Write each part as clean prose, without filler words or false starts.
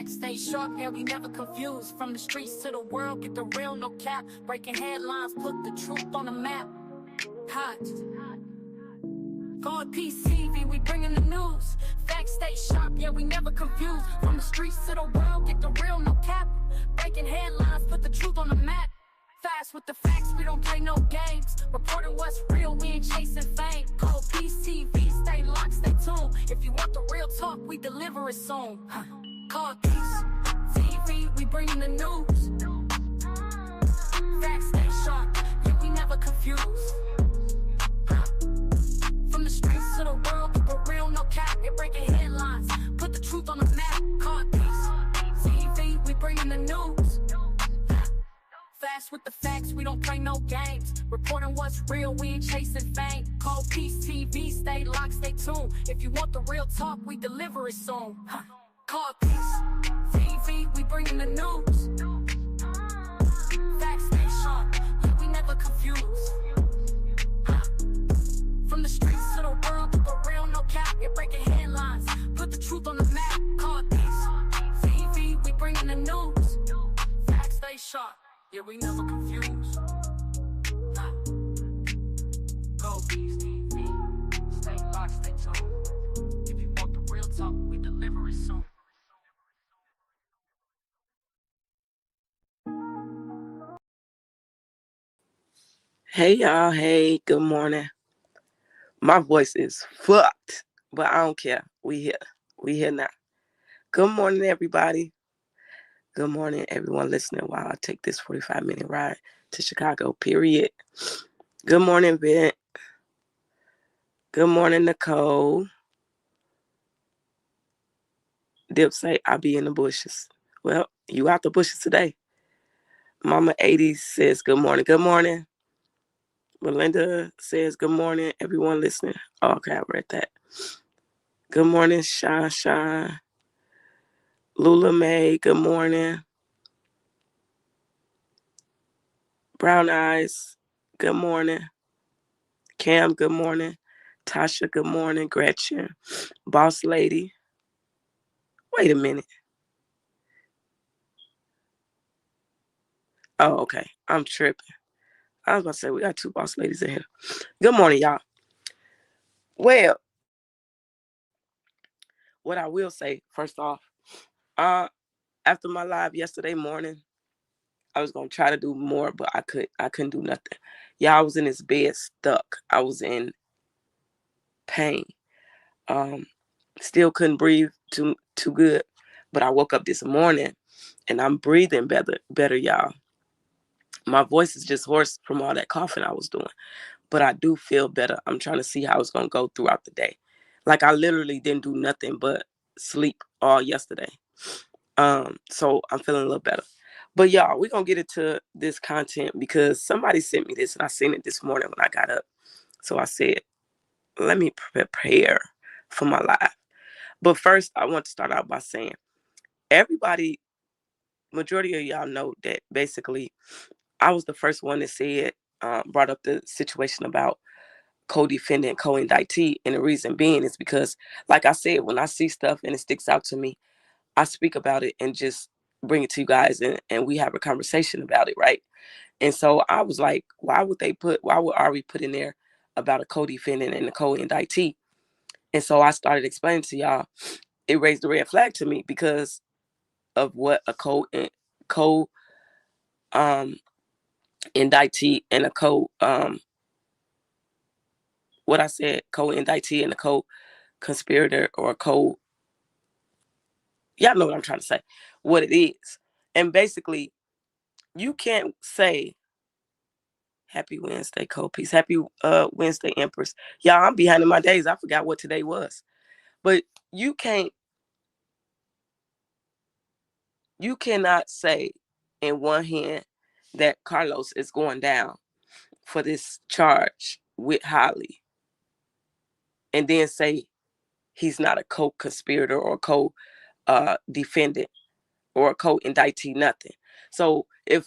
Facts stay sharp, yeah, we never confuse. From the streets to the world, get the real, no cap. Breaking headlines, put the truth on the map. Hot. God PCV, we bringing the news. Facts stay sharp, yeah, we never confuse. From the streets to the world, get the real, no cap. Breaking headlines, put the truth on the map. Fast with the facts, we don't play no games. Reporting what's real, we ain't chasing fame. Call PCV, stay locked, stay tuned. If you want the real talk, we deliver it soon. Call Peace TV, we bringing the news. Facts stay sharp, yeah, we never confuse. From the streets to the world, keep it real, no cap. You're breaking headlines, put the truth on the map. Call Peace TV, we bringing the news. Fast with the facts, we don't play no games. Reporting what's real, we ain't chasing fame. Call Peace TV, stay locked, stay tuned. If you want the real talk, we deliver it soon. Call Peace TV, we bringing the news. Facts stay sharp, yeah, we never confuse. From the streets to the world, keep it real, no cap. You're breaking headlines, put the truth on the map. Call Peace TV, we bringing the news. Facts stay sharp, yeah, we never confuse. Go Peace TV, stay locked, stay tuned. If you want the real talk, we deliver it soon. Hey y'all, hey, good morning. My voice is fucked, but I don't care. We here now. Good morning, everybody. Good morning, everyone listening while I take this 45-minute ride to Chicago, period. Good morning, Vint. Good morning, Nicole. Dip say, I'll be in the bushes. Well, you out the bushes today. Mama 80 says, good morning. Good morning. Melinda says, good morning, everyone listening. Oh, okay, I read that. Good morning, Shine. Lula May, good morning. Brown Eyes, good morning. Cam, good morning. Tasha, good morning. Gretchen, Boss Lady. Wait a minute. Oh, okay. I'm tripping. I was going to say, we got two Boss Ladies in here. Good morning, y'all. Well, what I will say, first off, after my live yesterday morning, I was going to try to do more, but I couldn't do nothing. Y'all, I was in this bed stuck. I was in pain. Still couldn't breathe too good, but I woke up this morning and I'm breathing better, y'all. My voice is just hoarse from all that coughing I was doing, but I do feel better. I'm trying to see how it's going to go throughout the day. Like, I literally didn't do nothing but sleep all yesterday. So I'm feeling a little better. But y'all, we're going to get into this content because somebody sent me this and I seen it this morning when I got up. So I said, let me prepare for my live. But first, I want to start out by saying, everybody, majority of y'all know that basically I was the first one that said, brought up the situation about co-defendant, co-indictee. And the reason being is because, like I said, when I see stuff and it sticks out to me, I speak about it and just bring it to you guys and we have a conversation about it, right? And so I was like, why would Ari put in there about a co-defendant and a co-indictee? And so I started explaining to y'all, it raised a red flag to me because of what a co-indictee and a co-indictee and a co-conspirator or y'all know what I'm trying to say, what it is. And basically, you can't say, happy Wednesday, co-peace, happy Wednesday, Empress. Y'all, I'm behind in my days. I forgot what today was. But you cannot say in one hand that Carlos is going down for this charge with Holly and then say he's not a co-conspirator or co-defendant or a co-indictee, nothing. So if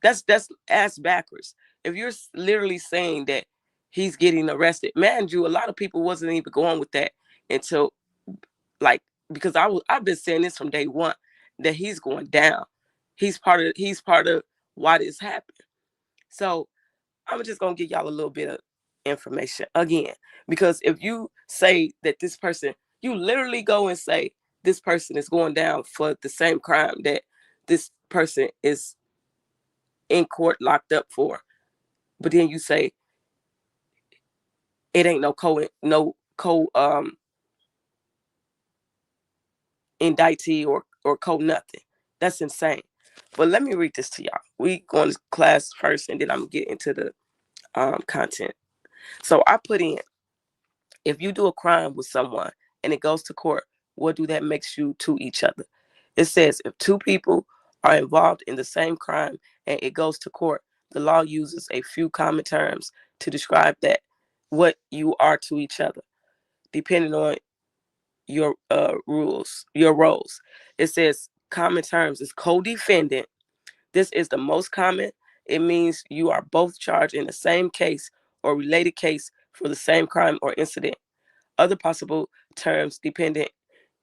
that's ass backwards. If you're literally saying that he's getting arrested, man, a lot of people wasn't even going with that until, like, because I've been saying this from day one. that he's going down. He's part of why this happened. So I'm just gonna give y'all a little bit of information again, because if you say that this person, you literally go and say this person is going down for the same crime that this person is in court locked up for, but then you say it ain't no co indictee or co nothing. That's insane. But let me read this to y'all. We going to class first, and then I'm gonna get into the content. So I put in, if you do a crime with someone and it goes to court, what do that makes you to each other? It says if two people are involved in the same crime and it goes to court, the law uses a few common terms to describe that what you are to each other, depending on your your roles. It says common terms is co-defendant. This is the most common. It means you are both charged in the same case or related case for the same crime or incident. Other possible terms: dependent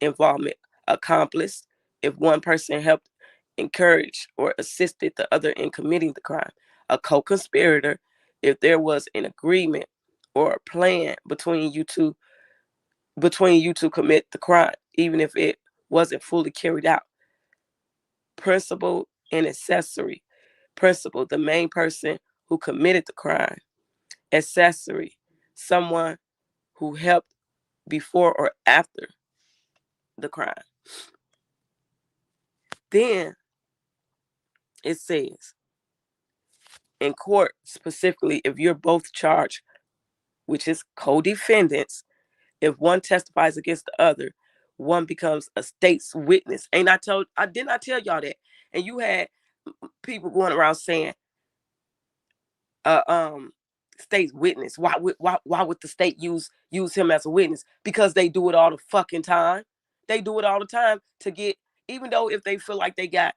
involvement, accomplice, if one person helped, encourage, or assisted the other in committing the crime. A co-conspirator, if there was an agreement or a plan between you to commit the crime, even if it wasn't fully carried out. Principal and accessory. Principal, the main person who committed the crime. Accessory, someone who helped before or after the crime. Then it says, in court specifically, if you're both charged, which is co-defendants, if one testifies against the other, one becomes a state's witness. I did not tell y'all that. And you had people going around saying, state's witness. Why would the state use him as a witness? Because they do it all the fucking time. They do it all the time to get, even though if they feel like they got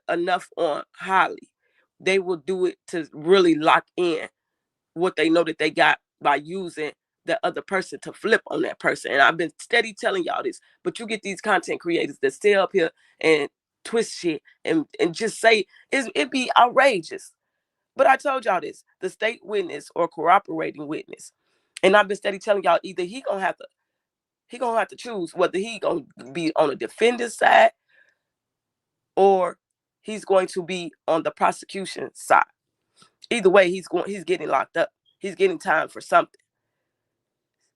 enough on Holly, they will do it to really lock in what they know that they got by using the other person to flip on that person. And I've been steady telling y'all this, but you get these content creators that stay up here and twist shit and just say it be outrageous. But I told y'all this: the state witness or cooperating witness. And I've been steady telling y'all, either he gonna have to choose whether he gonna be on the defendant's side or he's going to be on the prosecution side. Either way, he's getting locked up. He's getting time for something.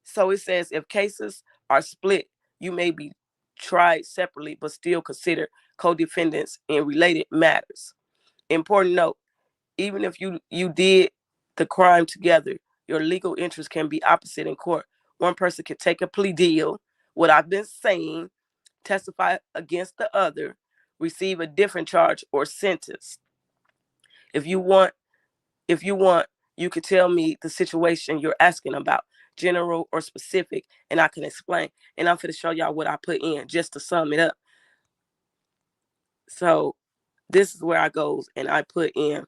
So it says if cases are split, you may be tried separately but still considered co-defendants in related matters. Important note: even if you did the crime together, your legal interests can be opposite in court. One person can take a plea deal, what I've been saying, testify against the other, receive a different charge or sentence. If you want, you could tell me the situation you're asking about, general or specific, and I can explain. And I'm going to show y'all what I put in just to sum it up. So this is where I goes and I put in,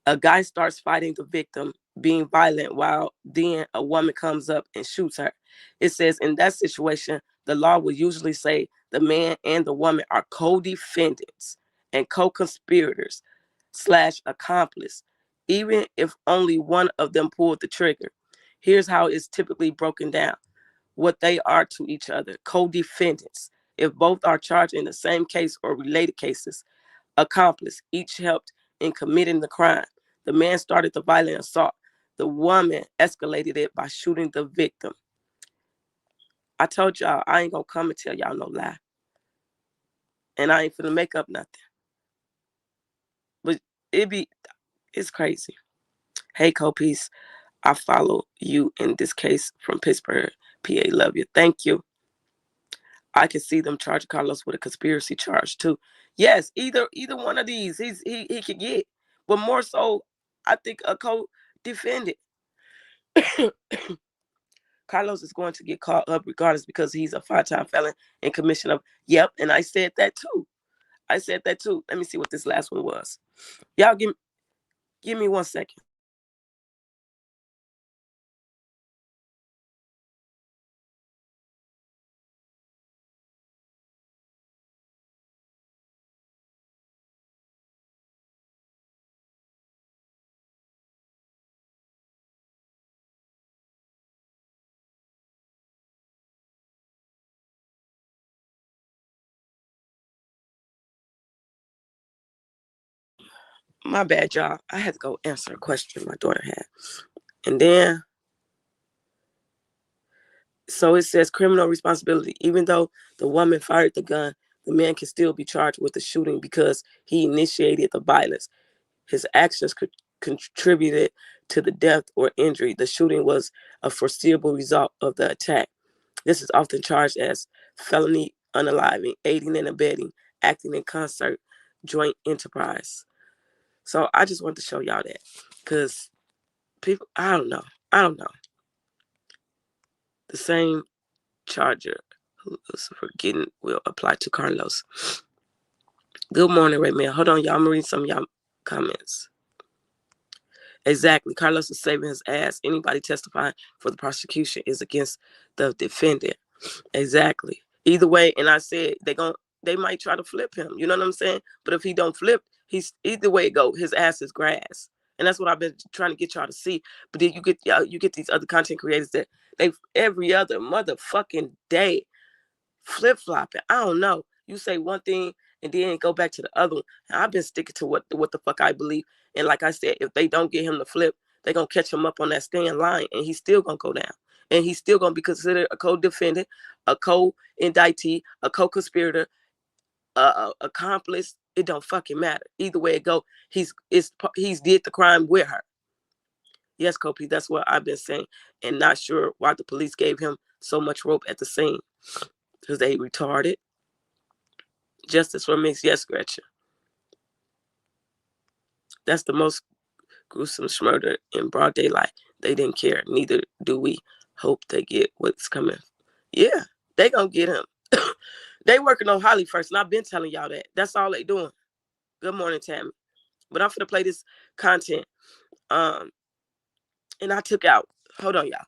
a guy starts fighting the victim, being violent, while then a woman comes up and shoots her. It says in that situation, the law will usually say the man and the woman are co-defendants and co-conspirators / accomplice, even if only one of them pulled the trigger. Here's how it's typically broken down: what they are to each other. Co-defendants, if both are charged in the same case or related cases. Accomplice, each helped in committing the crime. The man started the violent assault. The woman escalated it by shooting the victim. I told y'all I ain't gonna come and tell y'all no lie. And I ain't finna make up nothing. But it's crazy. Hey, Copies, I follow you in this case from Pittsburgh, PA. Love you. Thank you. I can see them charge Carlos with a conspiracy charge too. Yes, either one of these he could get, but more so, I think a co-defendant. Carlos is going to get caught up regardless because he's a 5-time felon in commission of. Yep, and I said that too. Let me see what this last one was. Y'all give me 1 second. My bad, y'all. I had to go answer a question my daughter had. And then, so it says criminal responsibility. Even though the woman fired the gun, the man can still be charged with the shooting because he initiated the violence. His actions contributed to the death or injury. The shooting was a foreseeable result of the attack. This is often charged as felony unaliving, aiding and abetting, acting in concert, joint enterprise. So I just want to show y'all that because people, I don't know. The same charger who's forgetting will apply to Carlos. Good morning, Ray Man. Hold on, y'all. I'm going to read some of y'all comments. Exactly. Carlos is saving his ass. Anybody testifying for the prosecution is against the defendant. Exactly. Either way, and I said they might try to flip him. You know what I'm saying? But if he don't flip, he's either way it go, his ass is grass. And that's what I've been trying to get y'all to see. But then you get these other content creators that they every other motherfucking day flip-flopping. I don't know. You say one thing and then go back to the other one. And I've been sticking to what the fuck I believe. And like I said, if they don't get him to flip, they're going to catch him up on that stand line and he's still going to go down. And he's still going to be considered a co-defendant, a co-indictee, a co-conspirator, accomplice. It don't fucking matter. Either way it go, he's did the crime with her. Yes, Kopi, that's what I've been saying. And not sure why the police gave him so much rope at the scene. Because they retarded. Justice for Mix, yes, Gretchen. That's the most gruesome murder in broad daylight. They didn't care. Neither do we. Hope they get what's coming. Yeah, they gonna get him. They working on Holly first, and I've been telling y'all that. That's all they doing. Good morning, Tammy. But I'm finna play this content. And I took out, hold on, y'all.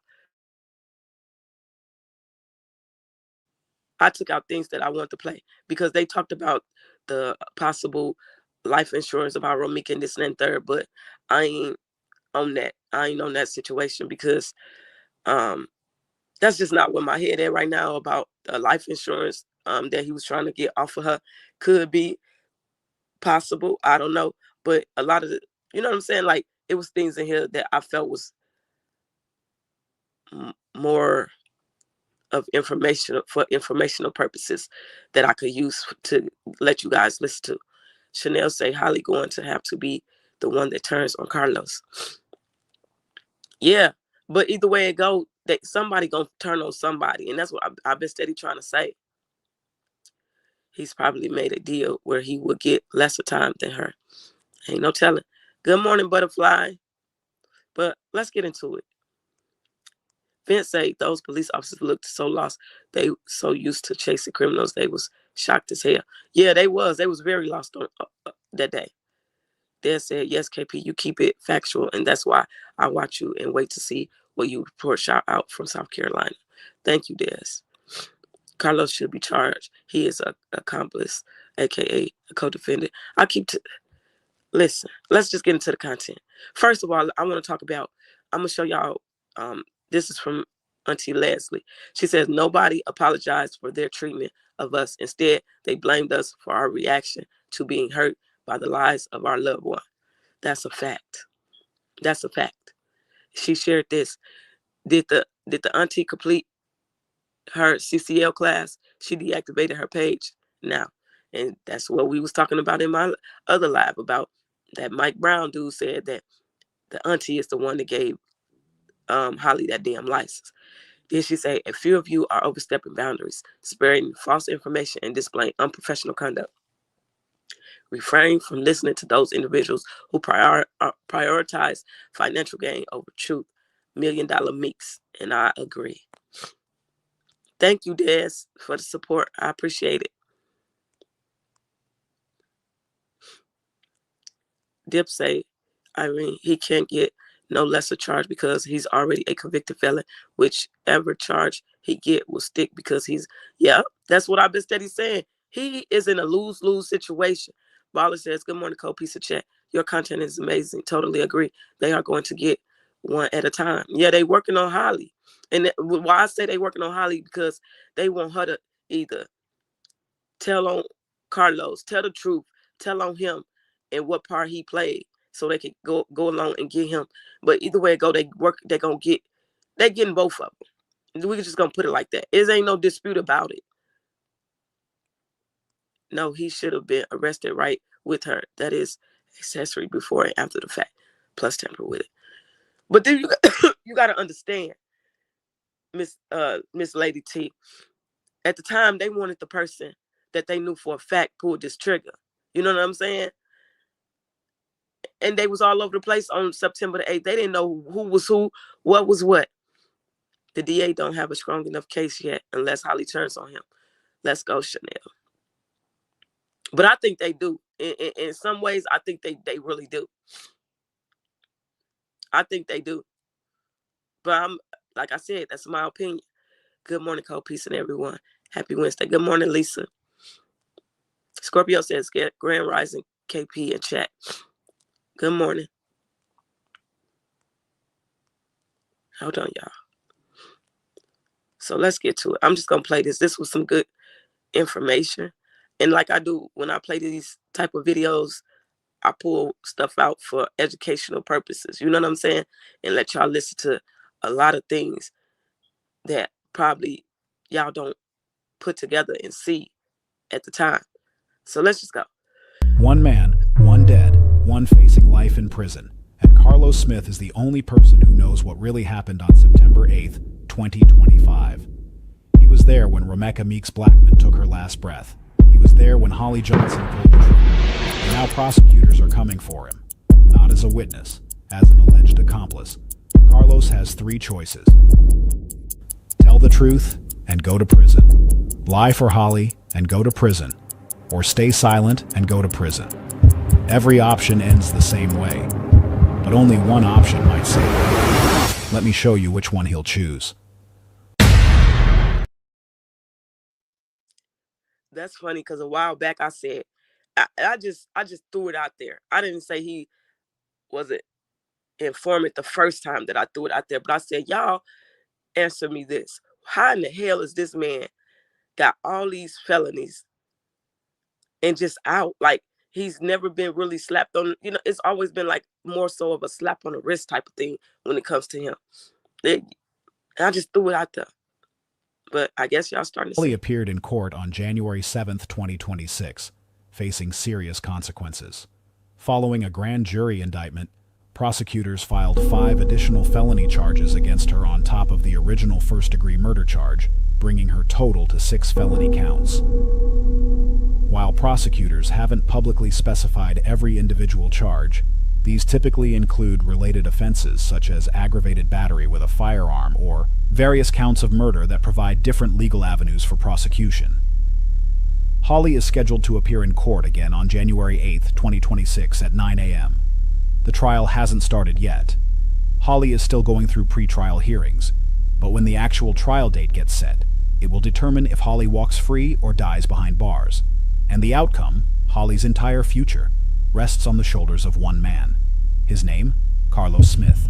I took out things that I want to play because they talked about the possible life insurance about Romika and this and third, but I ain't on that. I ain't on that situation because that's just not where my head at right now about the life insurance that he was trying to get off of her. Could be possible. I don't know. But a lot of the, you know what I'm saying? Like it was things in here that I felt was more of information for informational purposes that I could use to let you guys listen to. Chanel say Holly going to have to be the one that turns on Carlos. Yeah, but either way it go, that somebody gonna turn on somebody, and that's what I've been steady trying to say. He's probably made a deal where he would get lesser time than her. Ain't no telling. Good morning, butterfly. But let's get into it. Vince said those police officers looked so lost. They so used to chasing criminals. They was shocked as hell. Yeah, they was. They was very lost on that day. They said, yes, KP, you keep it factual. And that's why I watch you and wait to see what you report. Shout out from South Carolina. Thank you, Des. Carlos should be charged. He is an accomplice, a.k.a. a co-defendant. Listen, let's just get into the content. First of all, I want to talk about, I'm going to show y'all, this is from Auntie Leslie. She says, nobody apologized for their treatment of us. Instead, they blamed us for our reaction to being hurt by the lies of our loved one. That's a fact. That's a fact. She shared this. Did the auntie complete her CCL class? She deactivated her page now. And that's what we was talking about in my other live about that Mike Brown dude said that the auntie is the one that gave Holly that damn license. Then she say, a few of you are overstepping boundaries, spreading false information and displaying unprofessional conduct. Refrain from listening to those individuals who prioritize financial gain over truth. $1 Million Meeks, and I agree. Thank you, Des, for the support. I appreciate it. Dip say, Irene, he can't get no lesser charge because he's already a convicted felon. Whichever charge he get will stick because that's what I've been steady saying. He is in a lose-lose situation. Baller says, good morning, Cole, piece of chat. Your content is amazing. Totally agree. They are going to get one at a time. Yeah, they working on Holly. And why I say they working on Holly, because they want her to either tell on Carlos, tell the truth, tell on him, and what part he played, so they could go along and get him. But either way it go, they getting both of them. We just gonna put it like that. It ain't no dispute about it. No, he should have been arrested right with her. That is accessory before and after the fact, plus temper with it. But then you got to understand, Miss Lady T. At the time, they wanted the person that they knew for a fact pulled this trigger. You know what I'm saying? And they was all over the place on September the 8th. They didn't know who was who, what was what. The DA don't have a strong enough case yet unless Holly turns on him. Let's go, Chanel. But I think they do. In some ways, I think they really do. I think they do. But like I said, that's my opinion. Good morning, Cole. Peace and everyone. Happy Wednesday. Good morning, Lisa. Scorpio says, get Grand Rising KP in chat. Good morning. Hold on, y'all. So let's get to it. I'm just going to play this. This was some good information. And like I do when I play these type of videos, I pull stuff out for educational purposes. You know what I'm saying? And let y'all listen to a lot of things that probably y'all don't put together and see at the time. So let's just go. One man, one dead, one facing life in prison. And Carlos Smith is the only person who knows what really happened on September 8th, 2025. He was there when Rebecca Meeks Blackman took her last breath. He was there when Holly Johnson pulled the trigger. And now prosecutors are coming for him. Not as a witness, as an alleged accomplice. Carlos has three choices. Tell the truth and go to prison. Lie for Holly and go to prison. Or stay silent and go to prison. Every option ends the same way. But only one option might save him. Let me show you which one he'll choose. That's funny because a while back I said, I just threw it out there. I didn't say he was an informant the first time that I threw it out there, but I said, y'all answer me this. How in the hell is this man got all these felonies and just out? Like, he's never been really slapped on, it's always been like more so of a slap on the wrist type of thing when it comes to him. I just threw it out there. But I guess y'all starting to see. Holly appeared in court on January 7th, 2026, facing serious consequences. Following a grand jury indictment, prosecutors filed 5 additional felony charges against her on top of the original first-degree murder charge, bringing her total to 6 felony counts. While prosecutors haven't publicly specified every individual charge, these typically include related offenses such as aggravated battery with a firearm or various counts of murder that provide different legal avenues for prosecution. Holly is scheduled to appear in court again on January 8th, 2026 at 9 a.m. The trial hasn't started yet. Holly is still going through pre-trial hearings, but when the actual trial date gets set, it will determine if Holly walks free or dies behind bars. And the outcome, Holly's entire future, rests on the shoulders of one man. His name? Carlos Smith.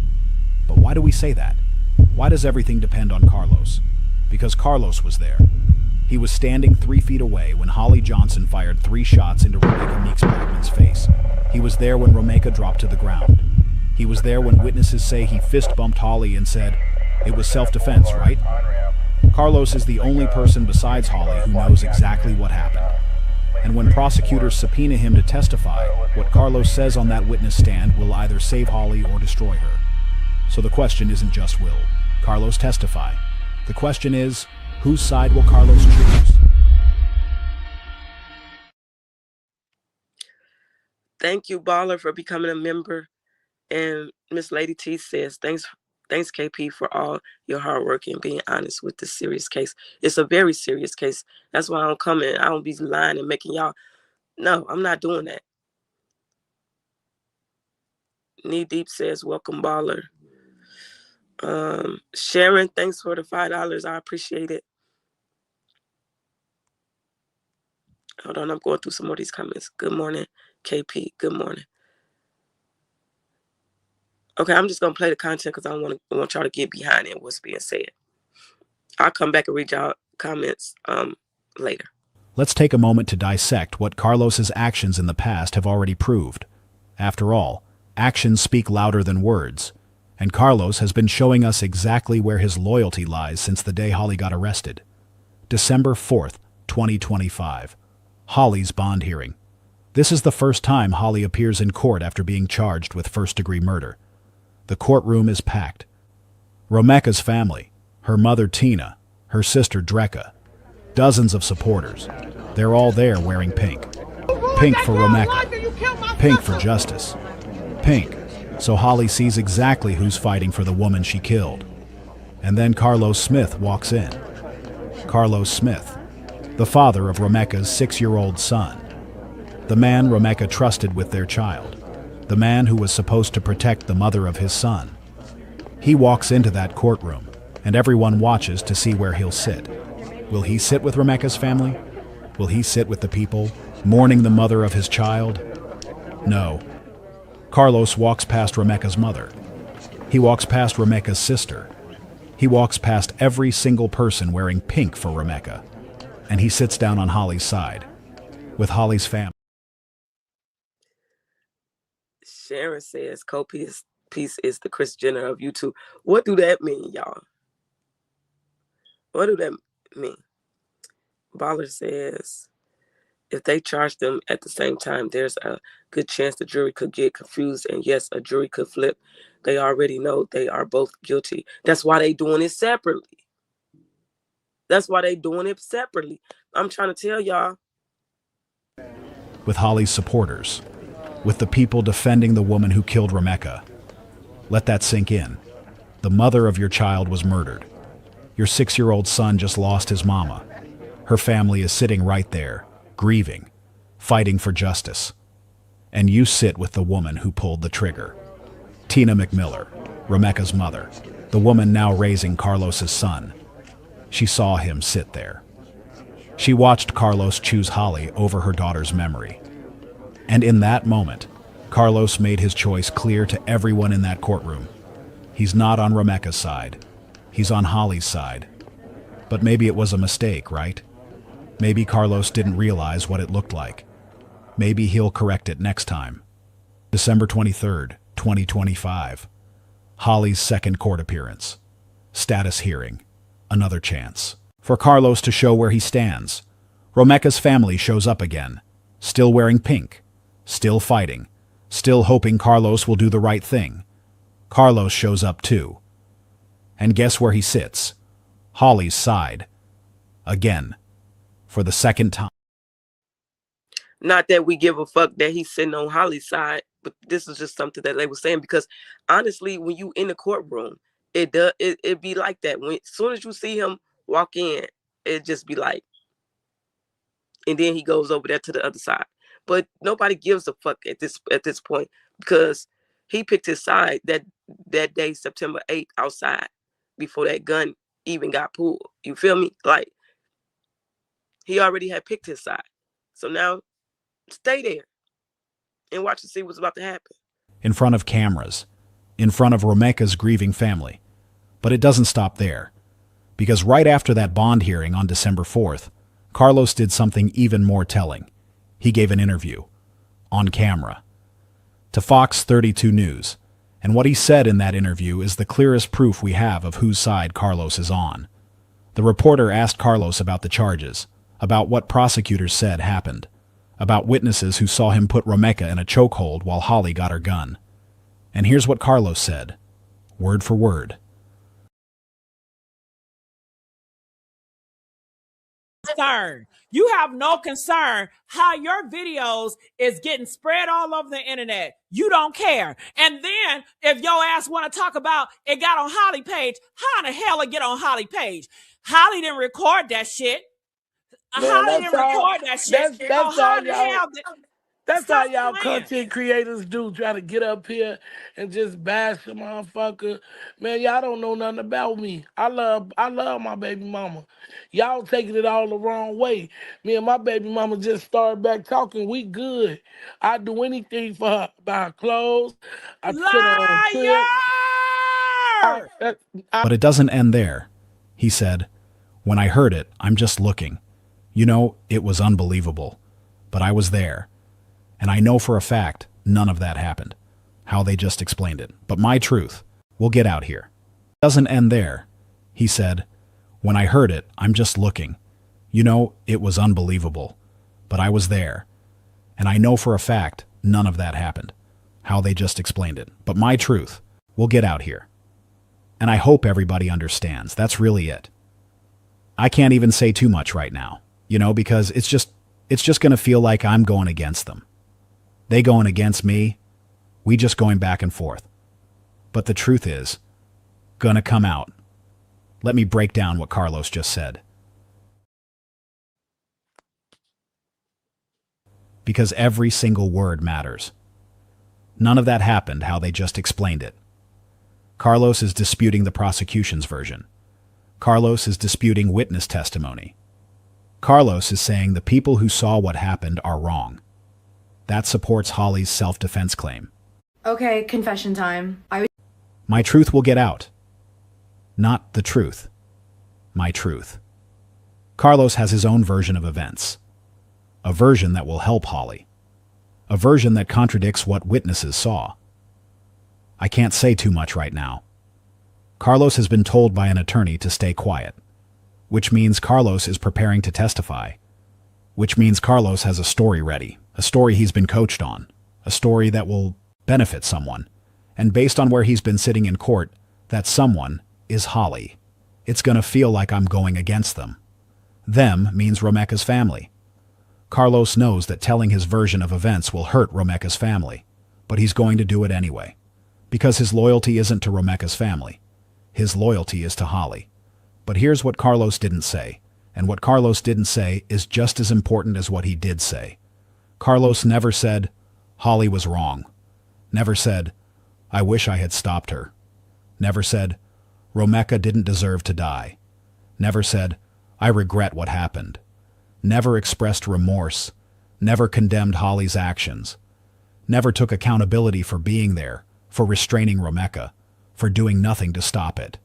But why do we say that? Why does everything depend on Carlos? Because Carlos was there. He was standing 3 feet away when Holly Johnson fired 3 shots into Rebecca Meeks Blackman's face. He was there when Rebecca dropped to the ground. He was there when witnesses say he fist-bumped Holly and said, "It was self-defense, right?" Carlos is the only person besides Holly who knows exactly what happened. And when prosecutors subpoena him to testify, what Carlos says on that witness stand will either save Holly or destroy her. So the question isn't just will Carlos testify. The question is, whose side will Carlos choose? Thank you, Baller, for becoming a member. And Miss Lady T says, thanks KP for all your hard work and being honest with this serious case. It's a very serious case. That's why I don't come in. I don't be lying and making y'all. No, I'm not doing that. Knee Deep says, welcome, Baller. Sharon, thanks for the $5. I appreciate it. Hold on, I'm going through some more of these comments. Good morning, KP. Good morning. Okay, I'm just gonna play the content because I want y'all to get behind it, what's being said. I'll come back and read y'all comments later. Let's take a moment to dissect what Carlos's actions in the past have already proved. After all, actions speak louder than words, and Carlos has been showing us exactly where his loyalty lies since the day Holly got arrested. December 4th, 2025. Holly's bond hearing. This is the first time Holly appears in court after being charged with first-degree murder. The courtroom is packed. Romeka's family, her mother Tina, her sister Drecka, dozens of supporters. They're all there wearing pink. Pink for Romeka. Pink for justice. Pink, so Holly sees exactly who's fighting for the woman she killed. And then Carlos Smith walks in. Carlos Smith, the father of Romeka's 6-year-old son. The man Romeka trusted with their child. The man who was supposed to protect the mother of his son. He walks into that courtroom, and everyone watches to see where he'll sit. Will he sit with Romeka's family? Will he sit with the people, mourning the mother of his child? No. Carlos walks past Romeka's mother. He walks past Romeka's sister. He walks past every single person wearing pink for Romeka. And he sits down on Holly's side, with Holly's family. Sharon says co-piece is the Kris Jenner of YouTube. What do that mean, y'all? What do that mean? Baller says, if they charge them at the same time, there's a good chance the jury could get confused, and yes, a jury could flip. They already know they are both guilty. That's why they doing it separately. That's why they doing it separately. I'm trying to tell y'all. With Holly's supporters, with the people defending the woman who killed Romeka. Let that sink in. The mother of your child was murdered. Your 6-year-old son just lost his mama. Her family is sitting right there, grieving, fighting for justice. And you sit with the woman who pulled the trigger. Tina McMiller, Romeka's mother, the woman now raising Carlos's son. She saw him sit there. She watched Carlos choose Holly over her daughter's memory. And in that moment, Carlos made his choice clear to everyone in that courtroom. He's not on Romeka's side. He's on Holly's side. But maybe it was a mistake, right? Maybe Carlos didn't realize what it looked like. Maybe he'll correct it next time. December 23rd, 2025. Holly's second court appearance. Status hearing. Another chance for Carlos to show where he stands. Romeka's family shows up again, still wearing pink, still fighting, still hoping Carlos will do the right thing. Carlos shows up too. And guess where he sits? Holly's side. Again. For the second time. Not that we give a fuck that he's sitting on Holly's side, but this is just something that they were saying, because honestly, when you in the courtroom, it be like that. When as soon as you see him walk in, it just be like, and then he goes over there to the other side. But nobody gives a fuck at this point, because he picked his side that day, September 8th, outside, before that gun even got pulled. You feel me? Like, he already had picked his side. So now, stay there and watch and see what's about to happen. In front of cameras, in front of Romeka's grieving family. But it doesn't stop there. Because right after that bond hearing on December 4th, Carlos did something even more telling. He gave an interview, on camera, to Fox 32 News. And what he said in that interview is the clearest proof we have of whose side Carlos is on. The reporter asked Carlos about the charges, about what prosecutors said happened, about witnesses who saw him put Romeka in a chokehold while Holly got her gun. And here's what Carlos said, word for word. Concern. You have no concern how your videos is getting spread all over the internet. You don't care. And then if your ass want to talk about it got on Holly page, how in the hell it get on Holly page? Holly didn't record that shit. Man, Holly didn't record that shit. That's all y'all. That's how Stop y'all playing. content creators do. Try to get up here and just bash the motherfucker. Man, y'all don't know nothing about me. I love my baby mama. Y'all taking it all the wrong way. Me and my baby mama just started back talking. We good. I do anything for her. Buy her clothes. I put her on trips. Liar! But it doesn't end there. He said, when I heard it, I'm just looking. You know, it was unbelievable. But I was there. And I know for a fact none of that happened. How they just explained it. But my truth will get out here. It doesn't end there. He said, when I heard it, I'm just looking. You know, it was unbelievable. But I was there. And I know for a fact none of that happened. How they just explained it. But my truth will get out here. And I hope everybody understands. That's really it. I can't even say too much right now, you know, because it's just going to feel like I'm going against them. They going against me, we just going back and forth. But the truth is going to come out. Let me break down what Carlos just said. Because every single word matters. None of that happened how they just explained it. Carlos is disputing the prosecution's version. Carlos is disputing witness testimony. Carlos is saying the people who saw what happened are wrong. That supports Holly's self-defense claim. Okay, confession time. My truth will get out. Not the truth. My truth. Carlos has his own version of events. A version that will help Holly. A version that contradicts what witnesses saw. I can't say too much right now. Carlos has been told by an attorney to stay quiet, which means Carlos is preparing to testify, which means Carlos has a story ready, a story he's been coached on, a story that will benefit someone, and based on where he's been sitting in court, that someone is Holly. It's gonna feel like I'm going against them. Them means Romeka's family. Carlos knows that telling his version of events will hurt Romeka's family, but he's going to do it anyway. Because his loyalty isn't to Romeka's family. His loyalty is to Holly. But here's what Carlos didn't say, and what Carlos didn't say is just as important as what he did say. Carlos never said, Holly was wrong. Never said, I wish I had stopped her. Never said, Romeka didn't deserve to die. Never said, I regret what happened. Never expressed remorse. Never condemned Holly's actions. Never took accountability for being there, for restraining Romeka, for doing nothing to stop it.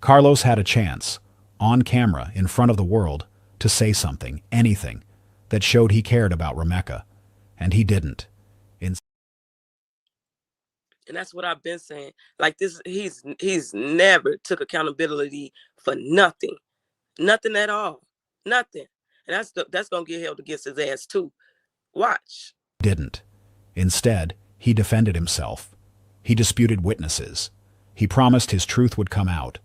Carlos had a chance, on camera, in front of the world, to say something, anything, that showed he cared about Romeka, and he didn't. And that's what I've been saying. Like this, he's never took accountability for nothing. Nothing at all. Nothing. And that's gonna get held against his ass too. Watch. Didn't. Instead, he defended himself. He disputed witnesses. He promised his truth would come out.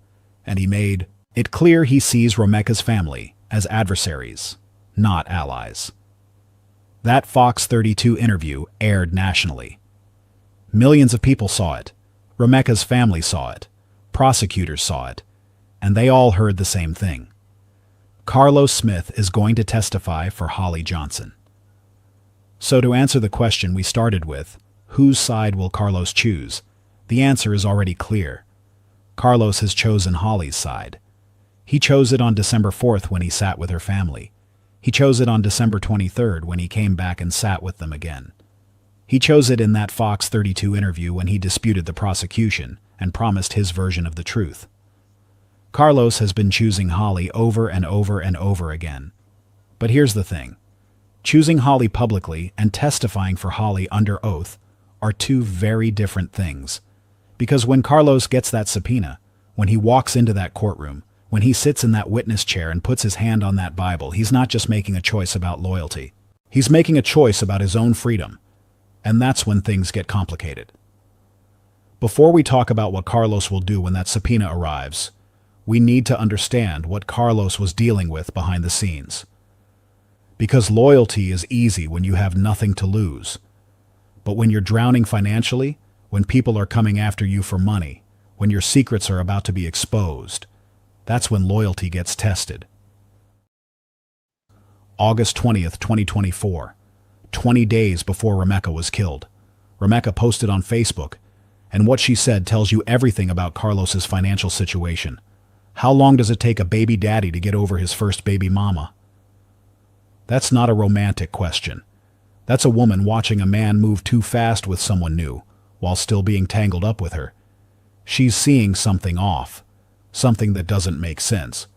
And he made it clear he sees Romeka's family as adversaries, not allies. That Fox 32 interview aired nationally. Millions of people saw it. Romeka's family saw it. Prosecutors saw it. And they all heard the same thing. Carlos Smith is going to testify for Holly Johnson. So to answer the question we started with, whose side will Carlos choose? The answer is already clear. Carlos has chosen Holly's side. He chose it on December 4th when he sat with her family. He chose it on December 23rd when he came back and sat with them again. He chose it in that Fox 32 interview when he disputed the prosecution and promised his version of the truth. Carlos has been choosing Holly over and over and over again. But here's the thing. Choosing Holly publicly and testifying for Holly under oath are two very different things. Because when Carlos gets that subpoena, when he walks into that courtroom, when he sits in that witness chair and puts his hand on that Bible, he's not just making a choice about loyalty. He's making a choice about his own freedom. And that's when things get complicated. Before we talk about what Carlos will do when that subpoena arrives, we need to understand what Carlos was dealing with behind the scenes. Because loyalty is easy when you have nothing to lose. But when you're drowning financially, when people are coming after you for money, when your secrets are about to be exposed, that's when loyalty gets tested. August 20th, 2024, 20 days before Romeka was killed. Romeka posted on Facebook, and what she said tells you everything about Carlos's financial situation. How long does it take a baby daddy to get over his first baby mama? That's not a romantic question. That's a woman watching a man move too fast with someone new, while still being tangled up with her. She's seeing something off, something that doesn't make sense.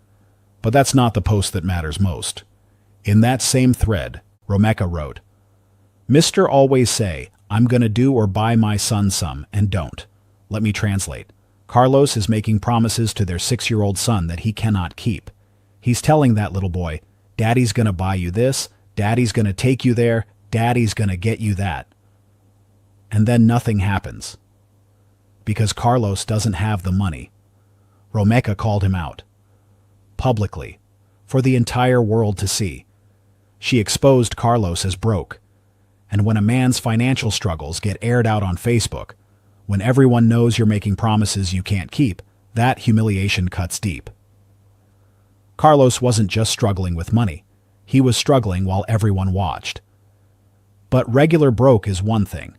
But that's not the post that matters most. In that same thread, Romeka wrote, Mr. always say, I'm gonna do or buy my son some, and don't. Let me translate. Carlos is making promises to their 6-year-old son that he cannot keep. He's telling that little boy, Daddy's gonna buy you this, Daddy's gonna take you there, Daddy's gonna get you that. And then nothing happens. Because Carlos doesn't have the money. Romeka called him out. Publicly. For the entire world to see. She exposed Carlos as broke. And when a man's financial struggles get aired out on Facebook, when everyone knows you're making promises you can't keep, that humiliation cuts deep. Carlos wasn't just struggling with money. He was struggling while everyone watched. But regular broke is one thing.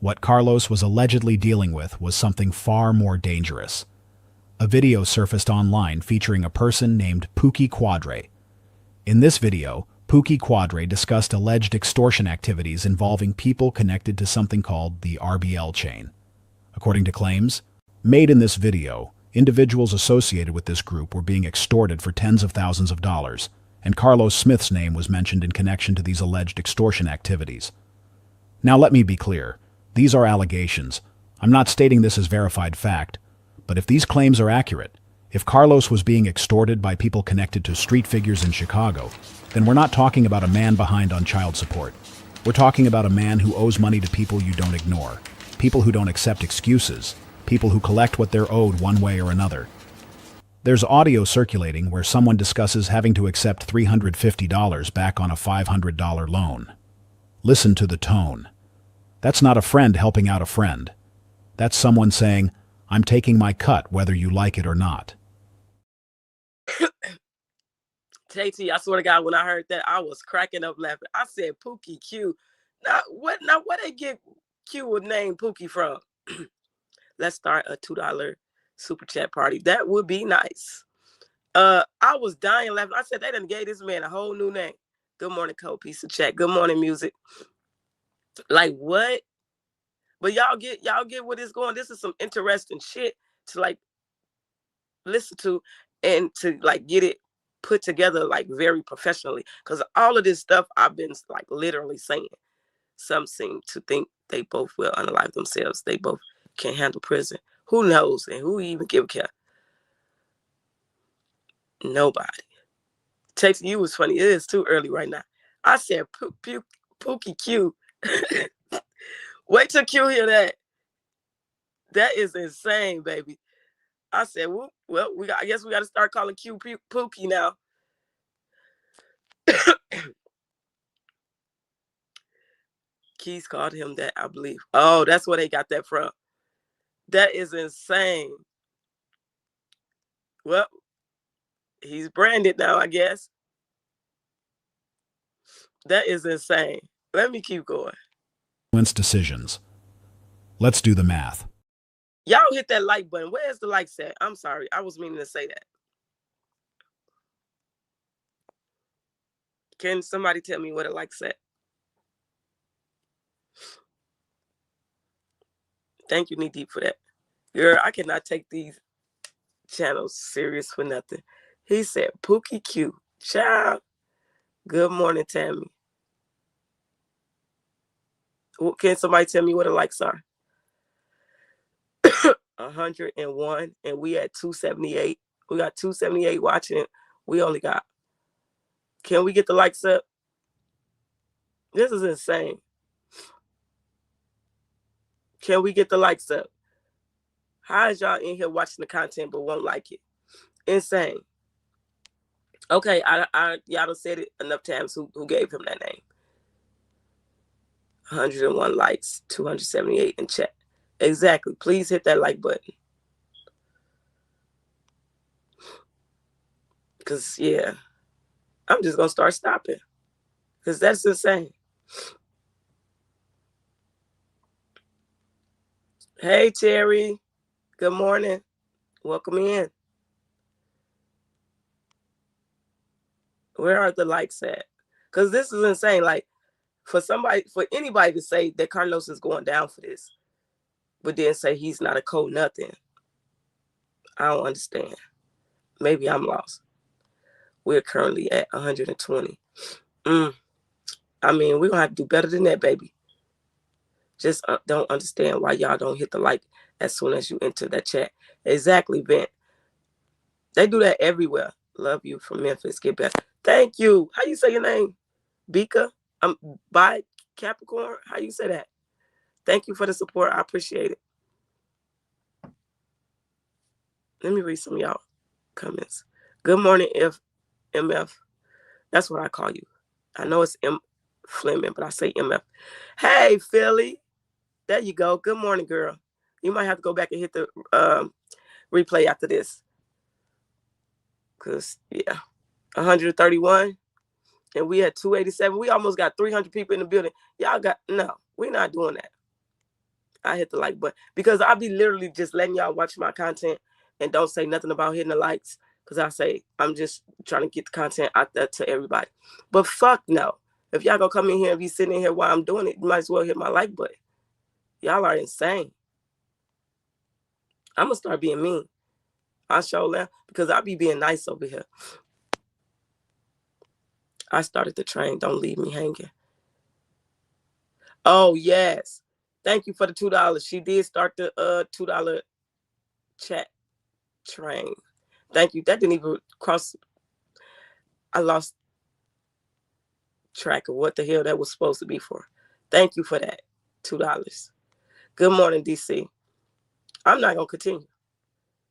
What Carlos was allegedly dealing with was something far more dangerous. A video surfaced online featuring a person named Pookie Quadre. In this video, Pookie Quadre discussed alleged extortion activities involving people connected to something called the RBL chain. According to claims made in this video, individuals associated with this group were being extorted for tens of thousands of dollars, and Carlos Smith's name was mentioned in connection to these alleged extortion activities. Now let me be clear, these are allegations. I'm not stating this as verified fact, but if these claims are accurate, if Carlos was being extorted by people connected to street figures in Chicago, then we're not talking about a man behind on child support. We're talking about a man who owes money to people you don't ignore, people who don't accept excuses, people who collect what they're owed one way or another. There's audio circulating where someone discusses having to accept $350 back on a $500 loan. Listen to the tone. That's not a friend helping out a friend. That's someone saying, I'm taking my cut whether you like it or not. JT, I swear to God, when I heard that, I was cracking up laughing. I said, Pookie Q. Now, where they get Q a name Pookie from? Let's start a $2 super chat party. That would be nice. I was dying laughing. I said, they done gave this man a whole new name. Good morning, Cole, piece of chat. Good morning, music. Like, what? But y'all get where this going. This is some interesting shit to like listen to and to like get it put together like very professionally. Because all of this stuff I've been like literally saying. Some seem to think they both will unalive themselves. They both can't handle prison. Who knows? And who even give a care? Nobody. Texting you was funny. It is too early right now. I said Pookie Q. Wait till Q hear that. That is insane, baby. I said, well, I guess we got to start calling Q Pookie now. Keys called him that, I believe. Oh, that's where they got that from. That is insane. Well, he's branded now, I guess. That is insane. Let me keep going. Decisions. Let's do the math. Y'all hit that like button. Where's the like set? I'm sorry. I was meaning to say that. Can somebody tell me what a like set? Thank you, Knee Deep, for that. Girl, I cannot take these channels serious for nothing. He said, Pookie Q. Child. Good morning, Tammy. Can somebody tell me what the likes are? 101, and we at 278. We got 278 watching. We only got. Can we get the likes up? This is insane. Can we get the likes up? How is y'all in here watching the content but won't like it? Insane. Okay, y'all done said it enough times. Who gave him that name? 101 likes, 278 in chat. Exactly. Please hit that like button. Because, yeah, I'm just going to start stopping. Because that's insane. Hey, Terry. Good morning. Welcome in. Where are the likes at? Because this is insane. Like, for anybody to say that Carlos is going down for this, but then say he's not a cold nothing, I don't understand. Maybe I'm lost. We're currently at 120. I mean, we're going to have to do better than that, baby. Just don't understand why y'all don't hit the like as soon as you enter that chat. Exactly, Ben. They do that everywhere. Love you from Memphis. Get better. Thank you. How you say your name? Bika? By Capricorn? How you say that? Thank you for the support. I appreciate it. Let me read some of y'all comments. Good morning, MF. That's what I call you. I know it's M Fleming, but I say MF. Hey, Philly. There you go. Good morning, girl. You might have to go back and hit the replay after this. Because, yeah, 131. And we had 287. We almost got 300 people in the building. Y'all no, we're not doing that. I hit the like button because I'll be literally just letting y'all watch my content and don't say nothing about hitting the likes because I say I'm just trying to get the content out there to everybody. But fuck no. If y'all gonna come in here and be sitting in here while I'm doing it, you might as well hit my like button. Y'all are insane. I'm gonna start being mean. I show them because I be being nice over here. I started the train. Don't leave me hanging. Oh, yes. Thank you for the $2. She did start the $2 chat train. Thank you. That didn't even cross. I lost track of what the hell that was supposed to be for. Thank you for that. $2. Good morning, DC. I'm not going to continue.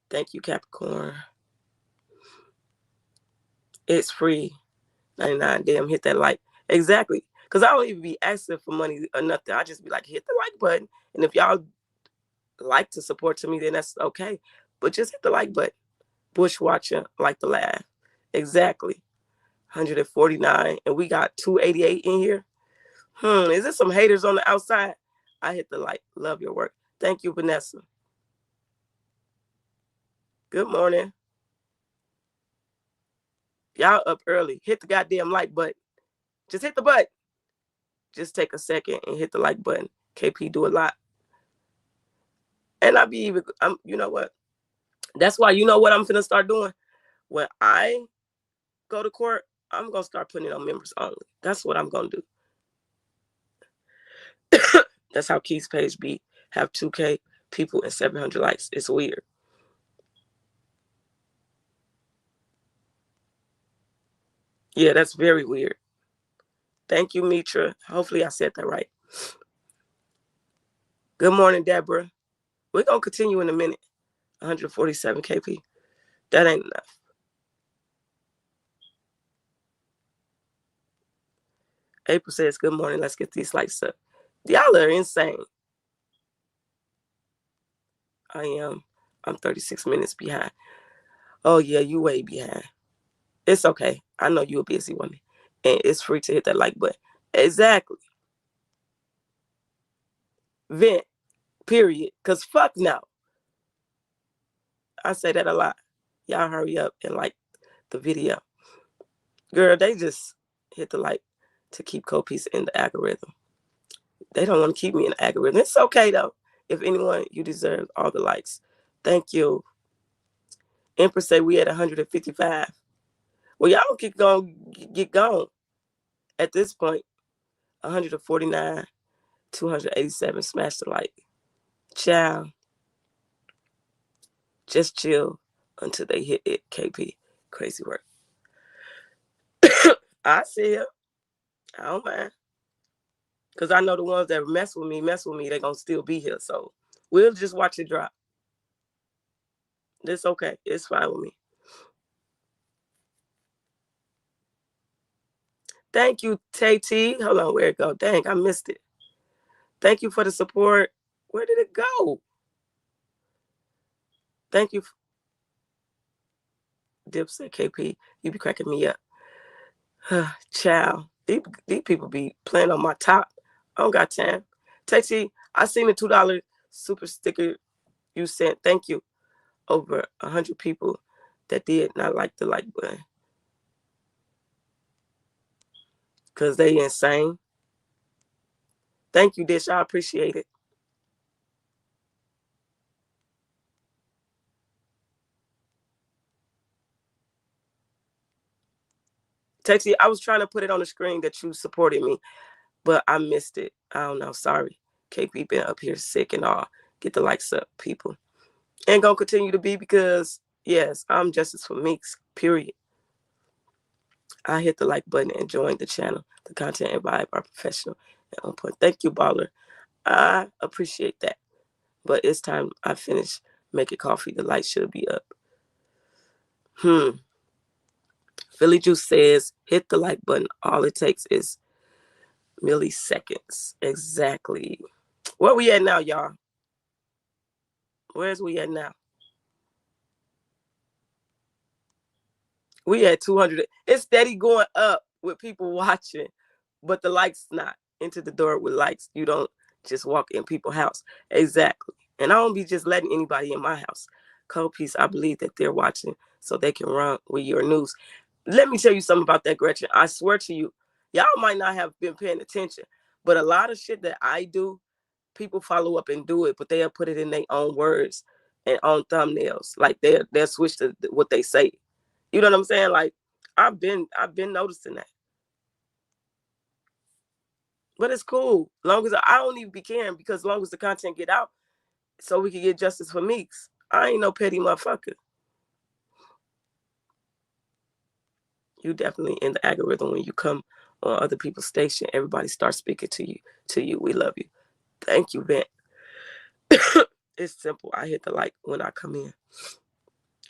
Thank you, Capricorn. It's free. 99. Damn, hit that like. Exactly. Because I don't even be asking for money or nothing. I just be like, hit the like button. And if y'all like to support to me, then that's okay. But just hit the like button. Bushwatcher, like to laugh. Exactly. 149. And we got 288 in here. Is there some haters on the outside? I hit the like. Love your work. Thank you, Vanessa. Good morning. Y'all up early. Hit the goddamn like button. Just hit the button. Just take a second and hit the like button. KP do a lot. And you know what? That's why, you know what I'm finna start doing? When I go to court, I'm gonna start putting it on members only. That's what I'm gonna do. That's how Keith's page be. Have 2K people and 700 likes. It's weird. Yeah, that's very weird. Thank you, Mitra. Hopefully I said that right. Good morning, Deborah. We're going to continue in a minute. 147 KP. That ain't enough. April says, good morning. Let's get these likes up. Y'all are insane. I'm 36 minutes behind. Oh, yeah, you way behind. It's okay. I know you're a busy woman. And it's free to hit that like button. Exactly. Vent. Period. Because fuck no. I say that a lot. Y'all hurry up and like the video. Girl, they just hit the like to keep Copiece in the algorithm. They don't want to keep me in the algorithm. It's okay, though. If anyone, you deserve all the likes. Thank you. Empress say we at 155. Well, y'all get gone. At this point, 149, 287. Smash the like. Ciao. Just chill until they hit it, KP. Crazy work. I see it. I don't mind. Because I know the ones that mess with me, they're going to still be here. So we'll just watch it drop. It's okay. It's fine with me. Thank you, Tay-T. Hold on, where'd it go? Dang, I missed it. Thank you for the support. Where did it go? Thank you. Dipset KP, you be cracking me up. Child, these people be playing on my top. I don't got time. Tay-T, I seen the $2 super sticker you sent. Thank you. Over 100 people that did not like the like button. Because they insane. Thank you, Dish. I appreciate it. Tay-T, I was trying to put it on the screen that you supported me, but I missed it. I don't know. Sorry. KP been up here sick and all. Get the likes up, people. And gonna continue to be because, yes, I'm Justice for Meeks, period. I hit the like button and join the channel. The content and vibe are professional and on point. Thank you, Baller. I appreciate that. But it's time I finish making coffee. The light should be up. Philly Juice says, hit the like button. All it takes is milliseconds. Exactly. Where we at now, y'all? Where's we at now? We at 200. It's steady going up with people watching, but the likes not. Enter the door with likes. You don't just walk in people's house. Exactly. And I don't be just letting anybody in my house. Cold Piece, I believe that they're watching so they can run with your news. Let me tell you something about that, Gretchen. I swear to you, y'all might not have been paying attention, but a lot of shit that I do, people follow up and do it, but they'll put it in their own words and on thumbnails. Like they'll switch to what they say. You know what I'm saying? Like I've been noticing that. But it's cool. Long as I don't even be caring, because as long as the content get out, so we can get justice for Meeks. I ain't no petty motherfucker. You definitely in the algorithm when you come on other people's station. Everybody starts speaking to you. We love you. Thank you, Ben. It's simple. I hit the like when I come in.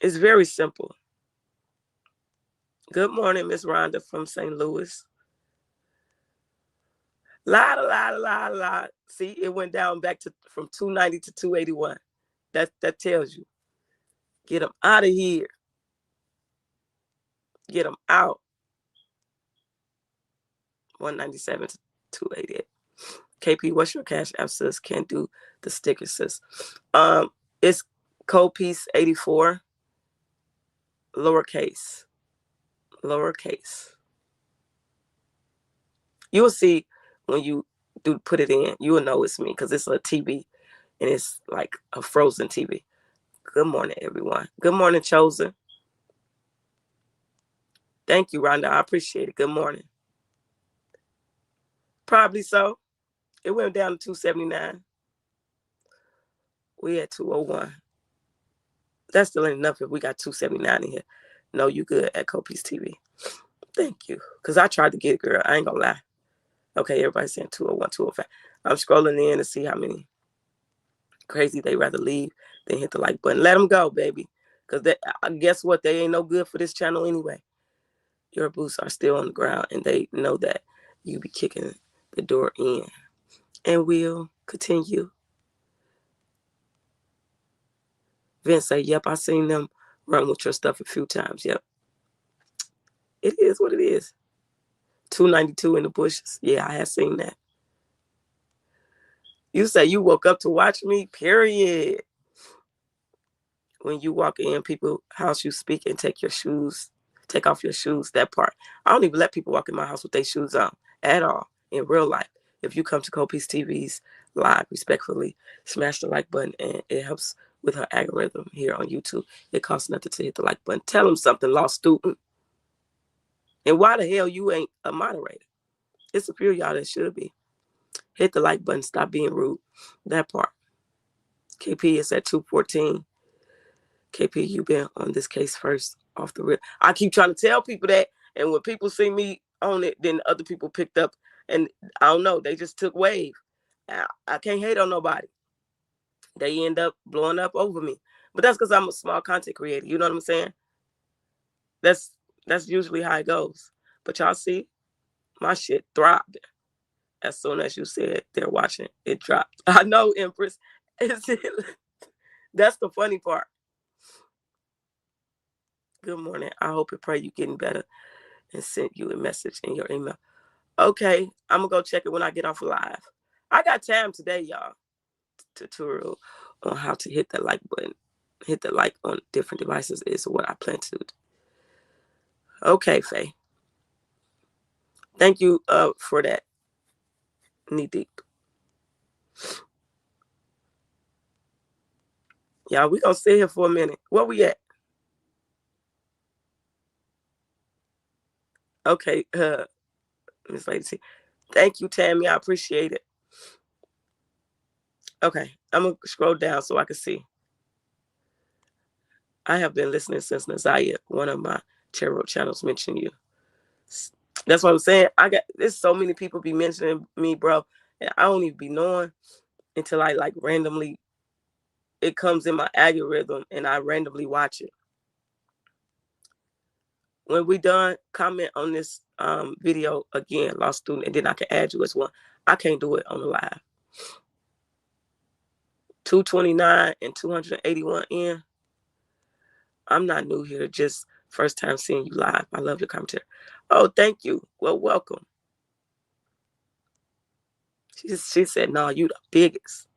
It's very simple. Good morning, Miss Rhonda from St. Louis. La. See, it went down back to from 290 to 281. That tells you. Get them out of here. Get them out. 197 to 288. KP, what's your cash app, sis? Can't do the sticker, sis. It's Cold Piece 84. Lowercase. You will see when you do put it in, you will know it's me because it's a TV and it's like a frozen TV. Good morning, everyone. Good morning, Chosen. Thank you, Rhonda. I appreciate it. Good morning. Probably so. It went down to 279. We at 201. That's still ain't enough if we got 279 in here. No, you good at Copies TV. Thank you. Because I tried to get it, girl. I ain't gonna lie. Okay, everybody's saying 201, 205. I'm scrolling in to see how many crazy they rather leave than hit the like button. Let them go, baby. Because guess what? They ain't no good for this channel anyway. Your boots are still on the ground, and they know that you be kicking the door in. And we'll continue. Vince say, yep, I seen them run with your stuff a few times. Yep. It is what it is. 292 in the bushes. Yeah, I have seen that. You say you woke up to watch me, period. When you walk in people's house, you speak and take off your shoes, that part. I don't even let people walk in my house with their shoes on at all in real life. If you come to Cold Piece TV's live, respectfully, smash the like button, and it helps with her algorithm here on YouTube. It costs nothing to hit the like button. Tell them something, law student. And why the hell you ain't a moderator? It's a few of y'all that should be. Hit the like button. Stop being rude. That part. KP is at 214. KP, you been on this case first off the rip. I keep trying to tell people that, and when people see me on it, then other people picked up, and I don't know, they just took wave. I can't hate on nobody. They end up blowing up over me. But that's because I'm a small content creator. You know what I'm saying? That's usually how it goes. But y'all see, my shit throbbed. As soon as you said they're watching, it dropped. I know, Empress. That's the funny part. Good morning. I hope and pray you're getting better, and sent you a message in your email. Okay, I'm going to go check it when I get off live. I got time today, y'all. Tutorial on how to hit the like button. Hit the like on different devices is what I plan to do. Okay, Faye. Thank you for that. Knee deep. Y'all, we going to sit here for a minute. Where we at? Okay, Miss Lady T. Thank you, Tammy. I appreciate it. Okay, I'm gonna scroll down so I can see. I have been listening since Nazaya, one of my tarot channels, mentioned you. That's what I'm saying. There's so many people be mentioning me, bro, and I don't even be knowing until I like randomly, it comes in my algorithm and I randomly watch it. When we done, comment on this video again, Lost Student, and then I can add you as one. I can't do it on the live. 229 and 281 in. I'm not new here, just first time seeing you live. I love your commentary. Oh, thank you. Well, welcome. She said, no, you the biggest.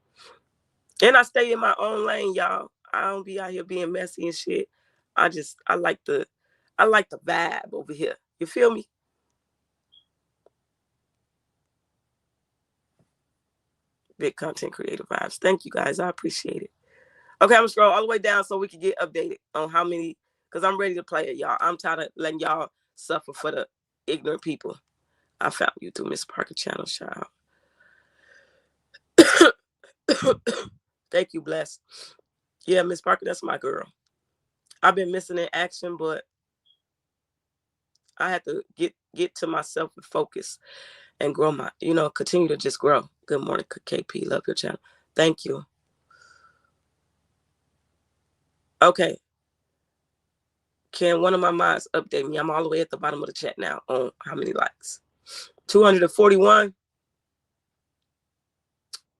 And I stay in my own lane, y'all. I don't be out here being messy and shit. I like the vibe over here. You feel me? Big content creator vibes. Thank you guys. I appreciate it. Okay, I'm gonna scroll all the way down so we can get updated on how many, because I'm ready to play it, y'all. I'm tired of letting y'all suffer for the ignorant people. I found you through Miss Parker channel, child. Thank you, Bless. Yeah, Miss Parker, that's my girl. I've been missing in action, but I had to get to myself and focus and grow my, continue to just grow. Good morning, KP. Love your channel. Thank you. Okay. Can one of my mods update me? I'm all the way at the bottom of the chat now on how many likes. 241.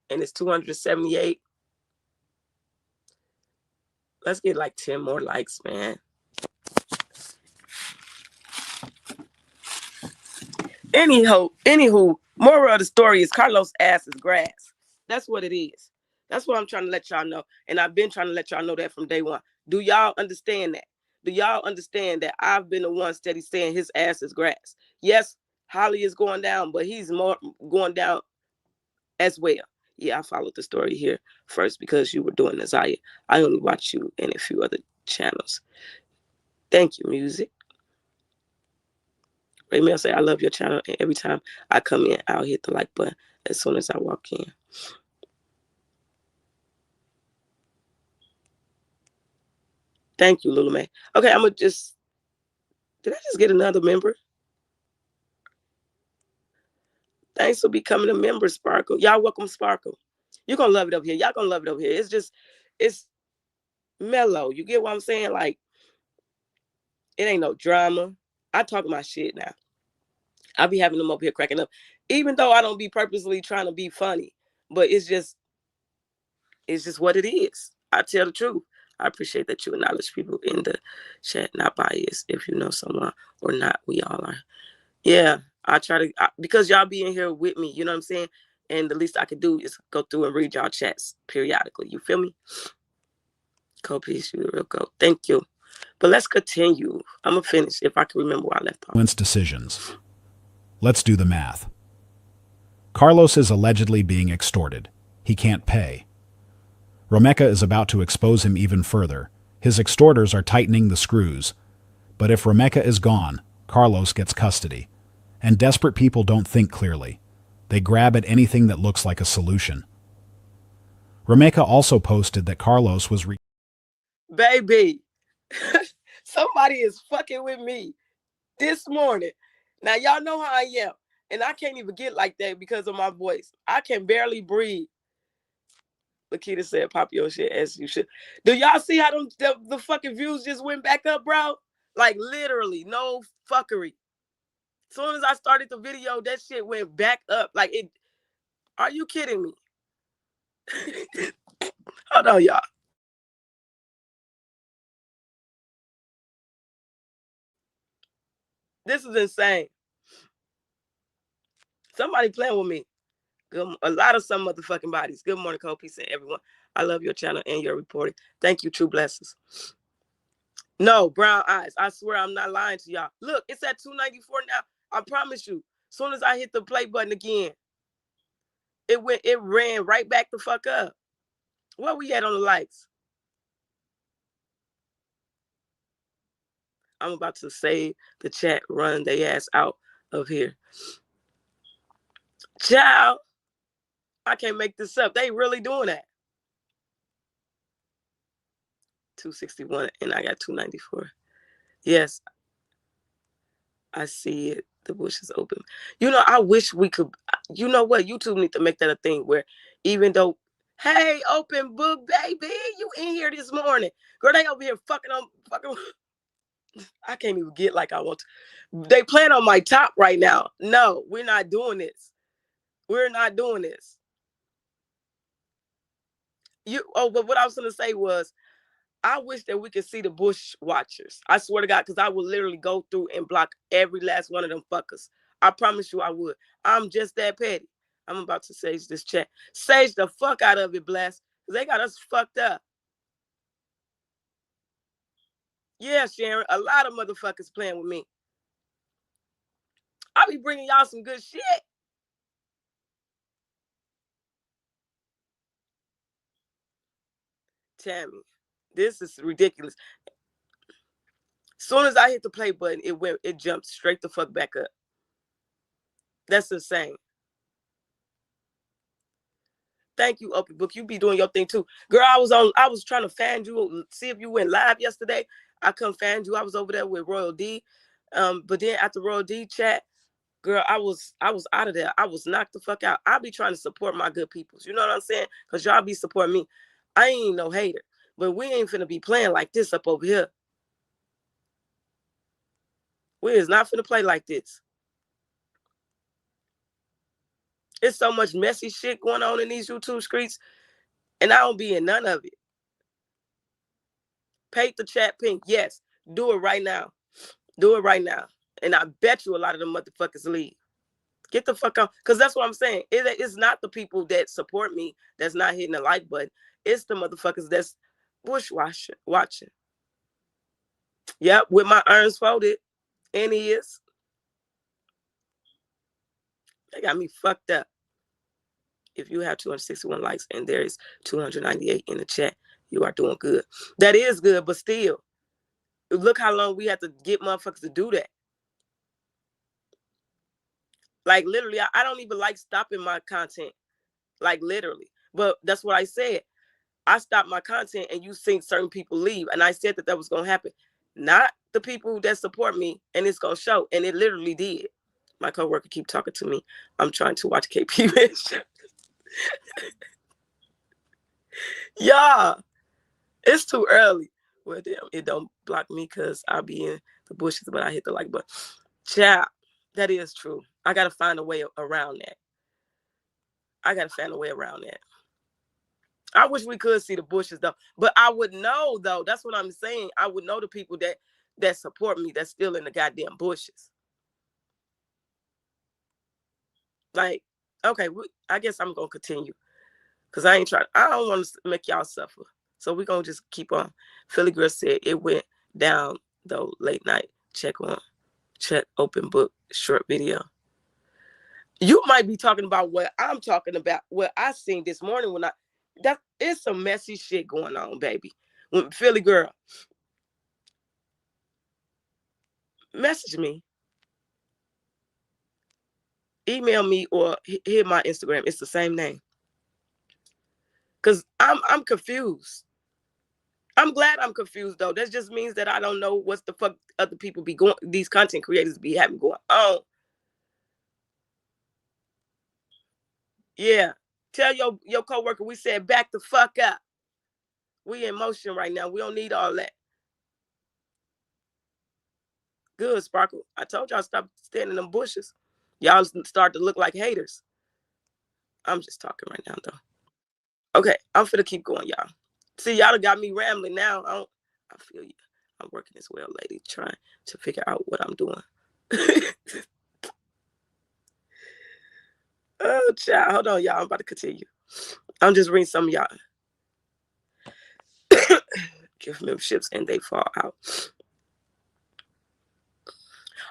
And it's 278. Let's get like 10 more likes, man. Anywho, moral of the story is Carlos' ass is grass. That's what it is. That's what I'm trying to let y'all know. And I've been trying to let y'all know that from day one. Do y'all understand that? Do y'all understand that I've been the one steady saying his ass is grass? Yes, Holly is going down, but he's more going down as well. Yeah, I followed the story here first because you were doing Nazaya. I only watch you and a few other channels. Thank you, music. Raymel say, I love your channel, and every time I come in, I'll hit the like button as soon as I walk in. Thank you, Lula May. Okay, I'm going to just... Did I just get another member? Thanks for becoming a member, Sparkle. Y'all welcome, Sparkle. You're going to love it up here. Y'all going to love it up here. It's mellow. You get what I'm saying? Like, it ain't no drama. I talk my shit now. I be having them up here cracking up, even though I don't be purposely trying to be funny. But it's just what it is. I tell the truth. I appreciate that you acknowledge people in the chat, not biased. If you know someone or not, we all are. Yeah, I try to, because y'all be in here with me, you know what I'm saying? And the least I can do is go through and read y'all chats periodically. You feel me? Peace, you real go. Thank you. But let's continue. I'm going to finish if I can remember where I left off. Decisions. Let's do the math. Carlos is allegedly being extorted. He can't pay. Romeka is about to expose him even further. His extorters are tightening the screws. But if Romeka is gone, Carlos gets custody. And desperate people don't think clearly. They grab at anything that looks like a solution. Romeka also posted that Carlos was Baby, somebody is fucking with me this morning. Now, y'all know how I am. And I can't even get like that because of my voice. I can barely breathe. Lakita said, pop your shit as you should. Do y'all see how the fucking views just went back up, bro? Like, literally, no fuckery. As soon as I started the video, that shit went back up. Like, are you kidding me? Hold on, y'all. This is insane. Somebody playing with me. A lot of some motherfucking bodies. Good morning, Cole. Peace and everyone. I love your channel and your reporting. Thank you, true blessings. No, brown eyes. I swear I'm not lying to y'all. Look, it's at 294 now. I promise you. As soon as I hit the play button again, it ran right back the fuck up. What we at on the likes? I'm about to save the chat, run they ass out of here. Ciao. I can't make this up. They really doing that. 261 and I got 294. Yes, I see it. The bush is open. I wish we could. You know what? YouTube need to make that a thing where even though, hey, open book, baby, you in here this morning. Girl, they over here fucking. I can't even get like I want to. They playing on my top right now. No, we're not doing this. We're not doing this. But what I was going to say was, I wish that we could see the bush watchers. I swear to God, because I would literally go through and block every last one of them fuckers. I promise you I would. I'm just that petty. I'm about to sage this chat. Sage the fuck out of it, Blast. Because they got us fucked up. Yeah, Sharon, a lot of motherfuckers playing with me. I'll be bringing y'all some good shit. Tammy, this is ridiculous. As soon as I hit the play button, it jumped straight the fuck back up. That's insane. Thank you, Open Book. You be doing your thing too. Girl, I was trying to find you, see if you went live yesterday. I couldn't find you. I was over there with Royal D. But then after Royal D chat, girl, I was out of there. I was knocked the fuck out. I be trying to support my good peoples. You know what I'm saying? Because y'all be supporting me. I ain't no hater. But we ain't finna be playing like this up over here. We is not finna play like this. It's so much messy shit going on in these YouTube streets, and I don't be in none of it. Paint the chat pink. Yes, do it right now. Do it right now. And I bet you a lot of them motherfuckers leave. Get the fuck out. Because that's what I'm saying. It's not the people that support me that's not hitting the like button. It's the motherfuckers that's watching. Yep, with my arms folded. And he is. They got me fucked up. If you have 261 likes and there is 298 in the chat, you are doing good. That is good, but still, look how long we have to get motherfuckers to do that. Like, literally, I don't even like stopping my content. Like, literally. But that's what I said. I stopped my content and you seen certain people leave. And I said that was going to happen. Not the people that support me, and it's going to show. And it literally did. My coworker keep talking to me. I'm trying to watch KP. Yeah, it's too early. Well, damn, it don't block me because I'll be in the bushes, but I hit the like button. Child, that is true. I got to find a way around that. I wish we could see the bushes, though. But I would know, though. That's what I'm saying. I would know the people that support me that's still in the goddamn bushes. Like, okay, I guess I'm going to continue. Because I don't want to make y'all suffer. So we're going to just keep on. Philly Girl said it went down, though, late night. Check open book, short video. You might be talking about what I'm talking about, what I seen this morning that it's some messy shit going on, baby. When Philly Girl, message me, email me, or hit my Instagram. It's the same name. Cause I'm confused. I'm glad I'm confused though. That just means that I don't know what the fuck other people be going. These content creators be having going on. Yeah, tell your coworker we said back the fuck up. We in motion right now. We don't need all that. Good, Sparkle. I told y'all stop standing in them bushes. Y'all start to look like haters. I'm just talking right now, though. Okay, I'm finna keep going, y'all. See, y'all got me rambling now. I feel you. I'm working as well, lady, trying to figure out what I'm doing. Oh, child. Hold on, y'all. I'm about to continue. I'm just reading some of y'all. Give memberships and they fall out.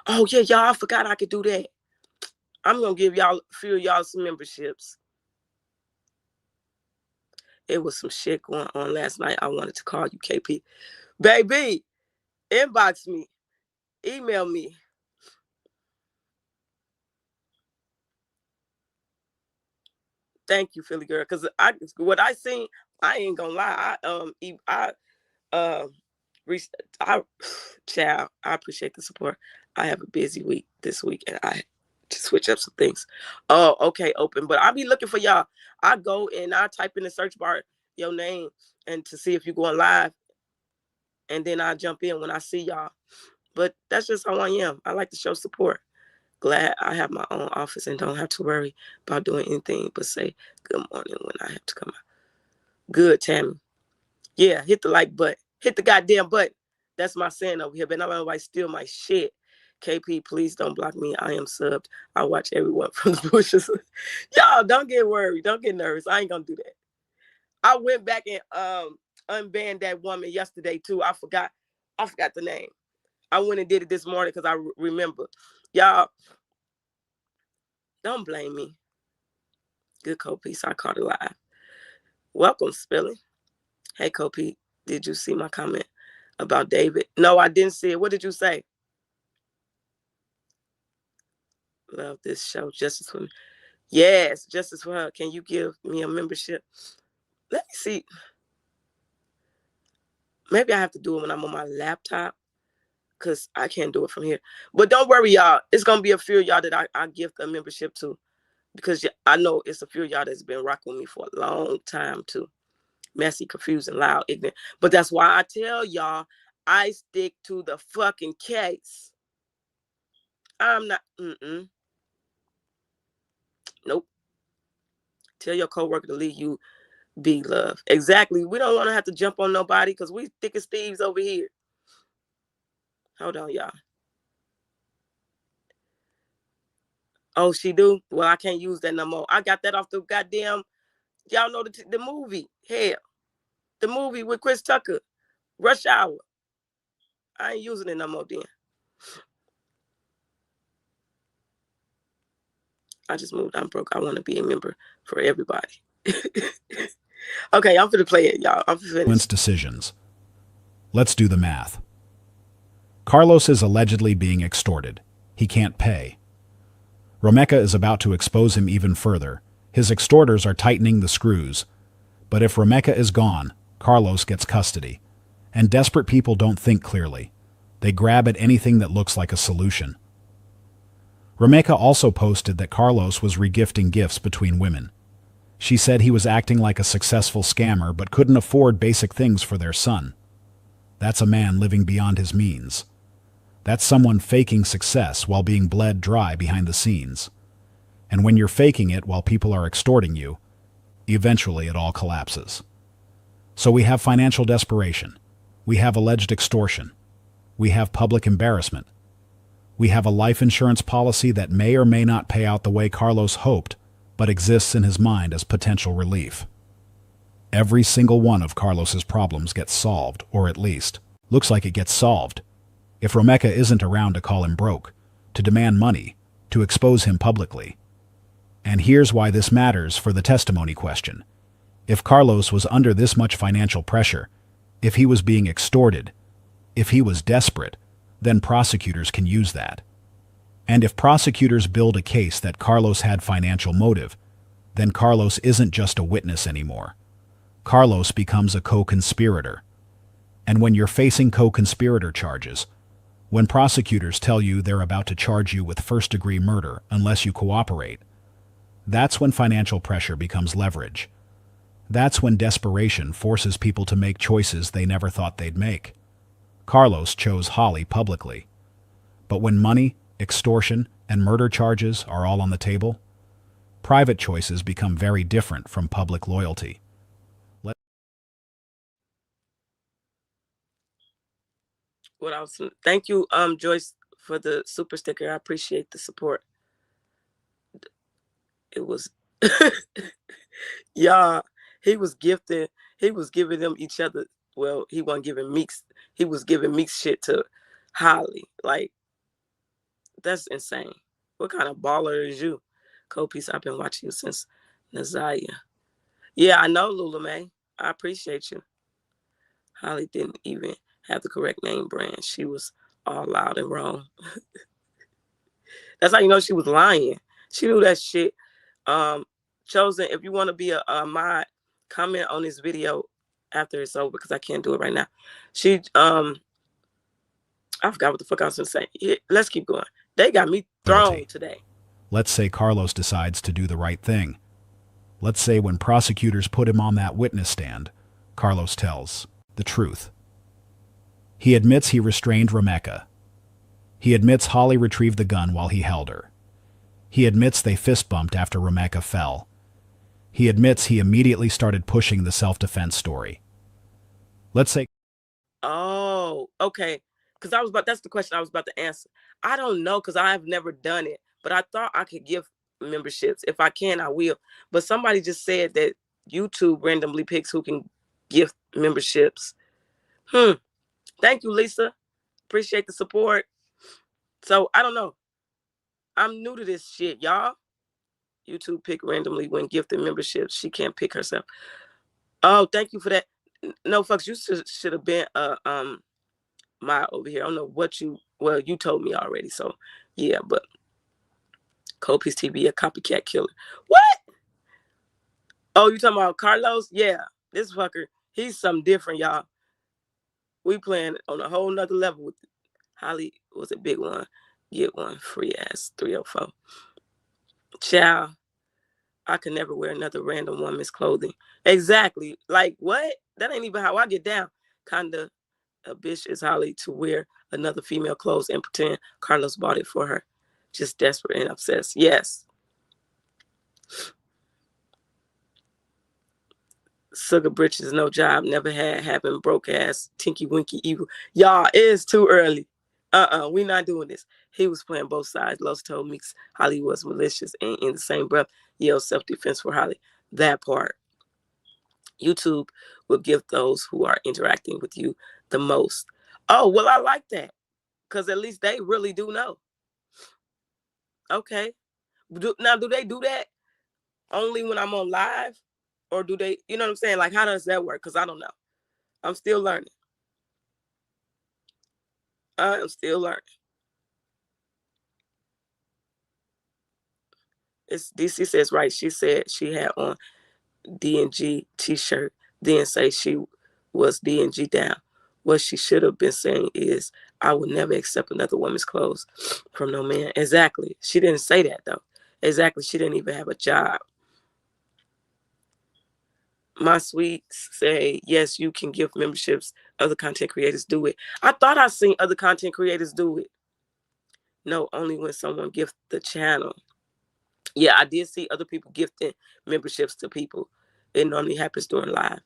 Oh, yeah, y'all. I forgot I could do that. I'm going to give a few of y'all some memberships. It was some shit going on last night. I wanted to call you, KP. Baby, inbox me. Email me. Thank you, Philly girl. Cause what I seen, I ain't gonna lie. I child, I appreciate the support. I have a busy week this week, and I to switch up some things. Oh, okay, open. But I'll be looking for y'all. I go and I type in the search bar your name and to see if you're going live, and then I jump in when I see y'all. But that's just how I am. I like to show support. Glad I have my own office and don't have to worry about doing anything but say good morning when I have to come out. Good, Tammy. Yeah, hit the like button. Hit the goddamn button. That's my saying over here. But not nobody steal my shit. KP, please don't block me. I am subbed. I watch everyone from the bushes. Y'all, don't get worried. Don't get nervous. I ain't gonna do that. I went back and unbanned that woman yesterday too. I forgot the name. I went and did it this morning because I remember. Y'all, don't blame me. Good Kopi, so I caught it live. Welcome, Spilly. Hey, Kopi, did you see my comment about David? No, I didn't see it. What did you say? Love this show. Justice for me. Yes, justice for her. Can you give me a membership? Let me see. Maybe I have to do it when I'm on my laptop because I can't do it from here. But don't worry, y'all. It's going to be a few of y'all that I give a membership to because I know it's a few of y'all that's been rocking with me for a long time too. Messy, confused, and loud, ignorant. But that's why I tell y'all, I stick to the fucking case. I'm not, Nope. Tell your coworker to leave you be, love. Exactly. We don't want to have to jump on nobody because we thick as thieves over here. Hold on, y'all. Oh, she do? Well, I can't use that no more. I got that off the goddamn, y'all know the movie. Hell. The movie with Chris Tucker. Rush Hour. I ain't using it no more then. I just moved. I'm broke. I want to be a member for everybody. Okay, I'm finna play it, y'all. I'm finished. Decisions. Let's do the math. Carlos is allegedly being extorted. He can't pay. Romeka is about to expose him even further. His extorters are tightening the screws. But if Romeka is gone, Carlos gets custody. And desperate people don't think clearly. They grab at anything that looks like a solution. Romeka also posted that Carlos was regifting gifts between women. She said he was acting like a successful scammer but couldn't afford basic things for their son. That's a man living beyond his means. That's someone faking success while being bled dry behind the scenes. And when you're faking it while people are extorting you, eventually it all collapses. So we have financial desperation. We have alleged extortion. We have public embarrassment. We have a life insurance policy that may or may not pay out the way Carlos hoped, but exists in his mind as potential relief. Every single one of Carlos's problems gets solved, or at least, looks like it gets solved. If Romeka isn't around to call him broke, to demand money, to expose him publicly. And here's why this matters for the testimony question. If Carlos was under this much financial pressure, if he was being extorted, if he was desperate, then prosecutors can use that. And if prosecutors build a case that Carlos had financial motive, then Carlos isn't just a witness anymore. Carlos becomes a co-conspirator. And when you're facing co-conspirator charges, when prosecutors tell you they're about to charge you with first-degree murder unless you cooperate, that's when financial pressure becomes leverage. That's when desperation forces people to make choices they never thought they'd make. Carlos chose Holly publicly. But when money, extortion, and murder charges are all on the table, private choices become very different from public loyalty. What else? Thank you, Joyce, for the super sticker. I appreciate the support. It was, yeah, he was gifting. He was giving them each other. Well, he wasn't giving Meeks. He was giving Meeks shit to Holly. Like, that's insane. What kind of baller is you? Copies, I've been watching you since Nazaya. Yeah, I know, Lula May. I appreciate you. Holly didn't even have the correct name brand. She was all loud and wrong. That's how you know she was lying. She knew that shit Chosen, if you want to be a mod, comment on this video after it's over because I can't do it right now. I forgot what the fuck I was going to say. Yeah, let's keep going. They got me thrown today. Let's say Carlos decides to do the right thing. Let's say when prosecutors put him on that witness stand, Carlos tells the truth. He admits he restrained Rebecca. He admits Holly retrieved the gun while he held her. He admits they fist bumped after Rebecca fell. He admits he immediately started pushing the self-defense story. Let's say... Oh, okay. Because that's the question I was about to answer. I don't know because I have never done it, but I thought I could give memberships. If I can, I will. But somebody just said that YouTube randomly picks who can gift memberships. Thank you, Lisa. Appreciate the support. So I don't know. I'm new to this shit, y'all. YouTube pick randomly when gifting memberships. She can't pick herself. Oh, thank you for that. No, fucks, you should have been my over here. I don't know what you told me already. So yeah, but Cold Piece TV, a copycat killer. What? Oh, you talking about Carlos? Yeah, this fucker, he's something different, y'all. We playing on a whole nother level with it. Holly was a big one. Get one free ass 304. Child, I could never wear another random woman's clothing. Exactly. Like what? That ain't even how I get down. Kinda a bitch is Holly to wear another female clothes and pretend Carlos bought it for her. Just desperate and obsessed. Yes. Sugar britches, no job, never had, having broke ass, tinky winky evil. Y'all, it is too early. We not doing this. He was playing both sides. Los told Meeks Holly was malicious and in the same breath yelled self-defense for Holly. That part. YouTube will give those who are interacting with you the most. Oh, well, I like that. Because at least they really do know. Okay. Now, do they do that only when I'm on live? Or do they, you know what I'm saying? Like, how does that work? Because I don't know. I'm still learning. I'm still learning. It's DC says right. She said she had on D&G t-shirt, then say she was D&G down. What she should have been saying is, I would never accept another woman's clothes from no man. Exactly. She didn't say that, though. Exactly. She didn't even have a job. My sweets say, yes, you can give memberships. Other content creators do it. I thought I seen other content creators do it. No, only when someone gifts the channel. Yeah, I did see other people gifting memberships to people. It normally happens during live.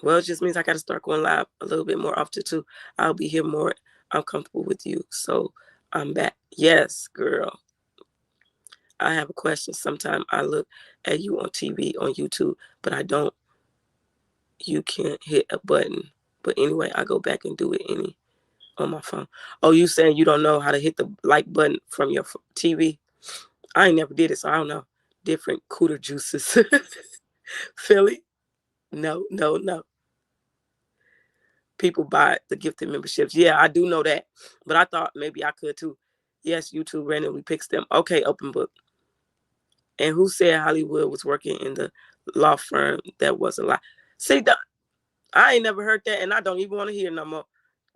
Well, it just means I got to start going live a little bit more often, too. I'll be here more. I'm comfortable with you, so I'm back. Yes, girl. I have a question. Sometimes I look at you on TV, on YouTube, but I don't. You can't hit a button. But anyway, I go back and do it on my phone. Oh, you saying you don't know how to hit the like button from your TV? I ain't never did it, so I don't know. Different cooter juices. Philly? No. People buy the gifted memberships. Yeah, I do know that. But I thought maybe I could too. Yes, YouTube randomly picks them. Okay, open book. And who said Hollywood was working in the law firm? That was a lie. See, I ain't never heard that, and I don't even want to hear no more.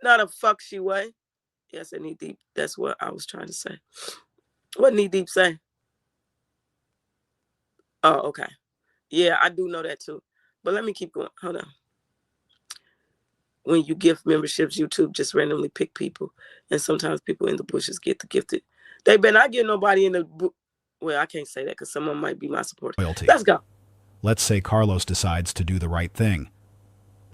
Not a fuck she way. Yes, I Knee Deep. That's what I was trying to say. What Knee Deep say? Oh, okay. Yeah, I do know that too. But let me keep going. Hold on. When you gift memberships, YouTube just randomly pick people. And sometimes people in the bushes get the gifted. They better not get nobody in the... Well, I can't say that because someone might be my supporter. Loyalty. Let's go. Let's say Carlos decides to do the right thing.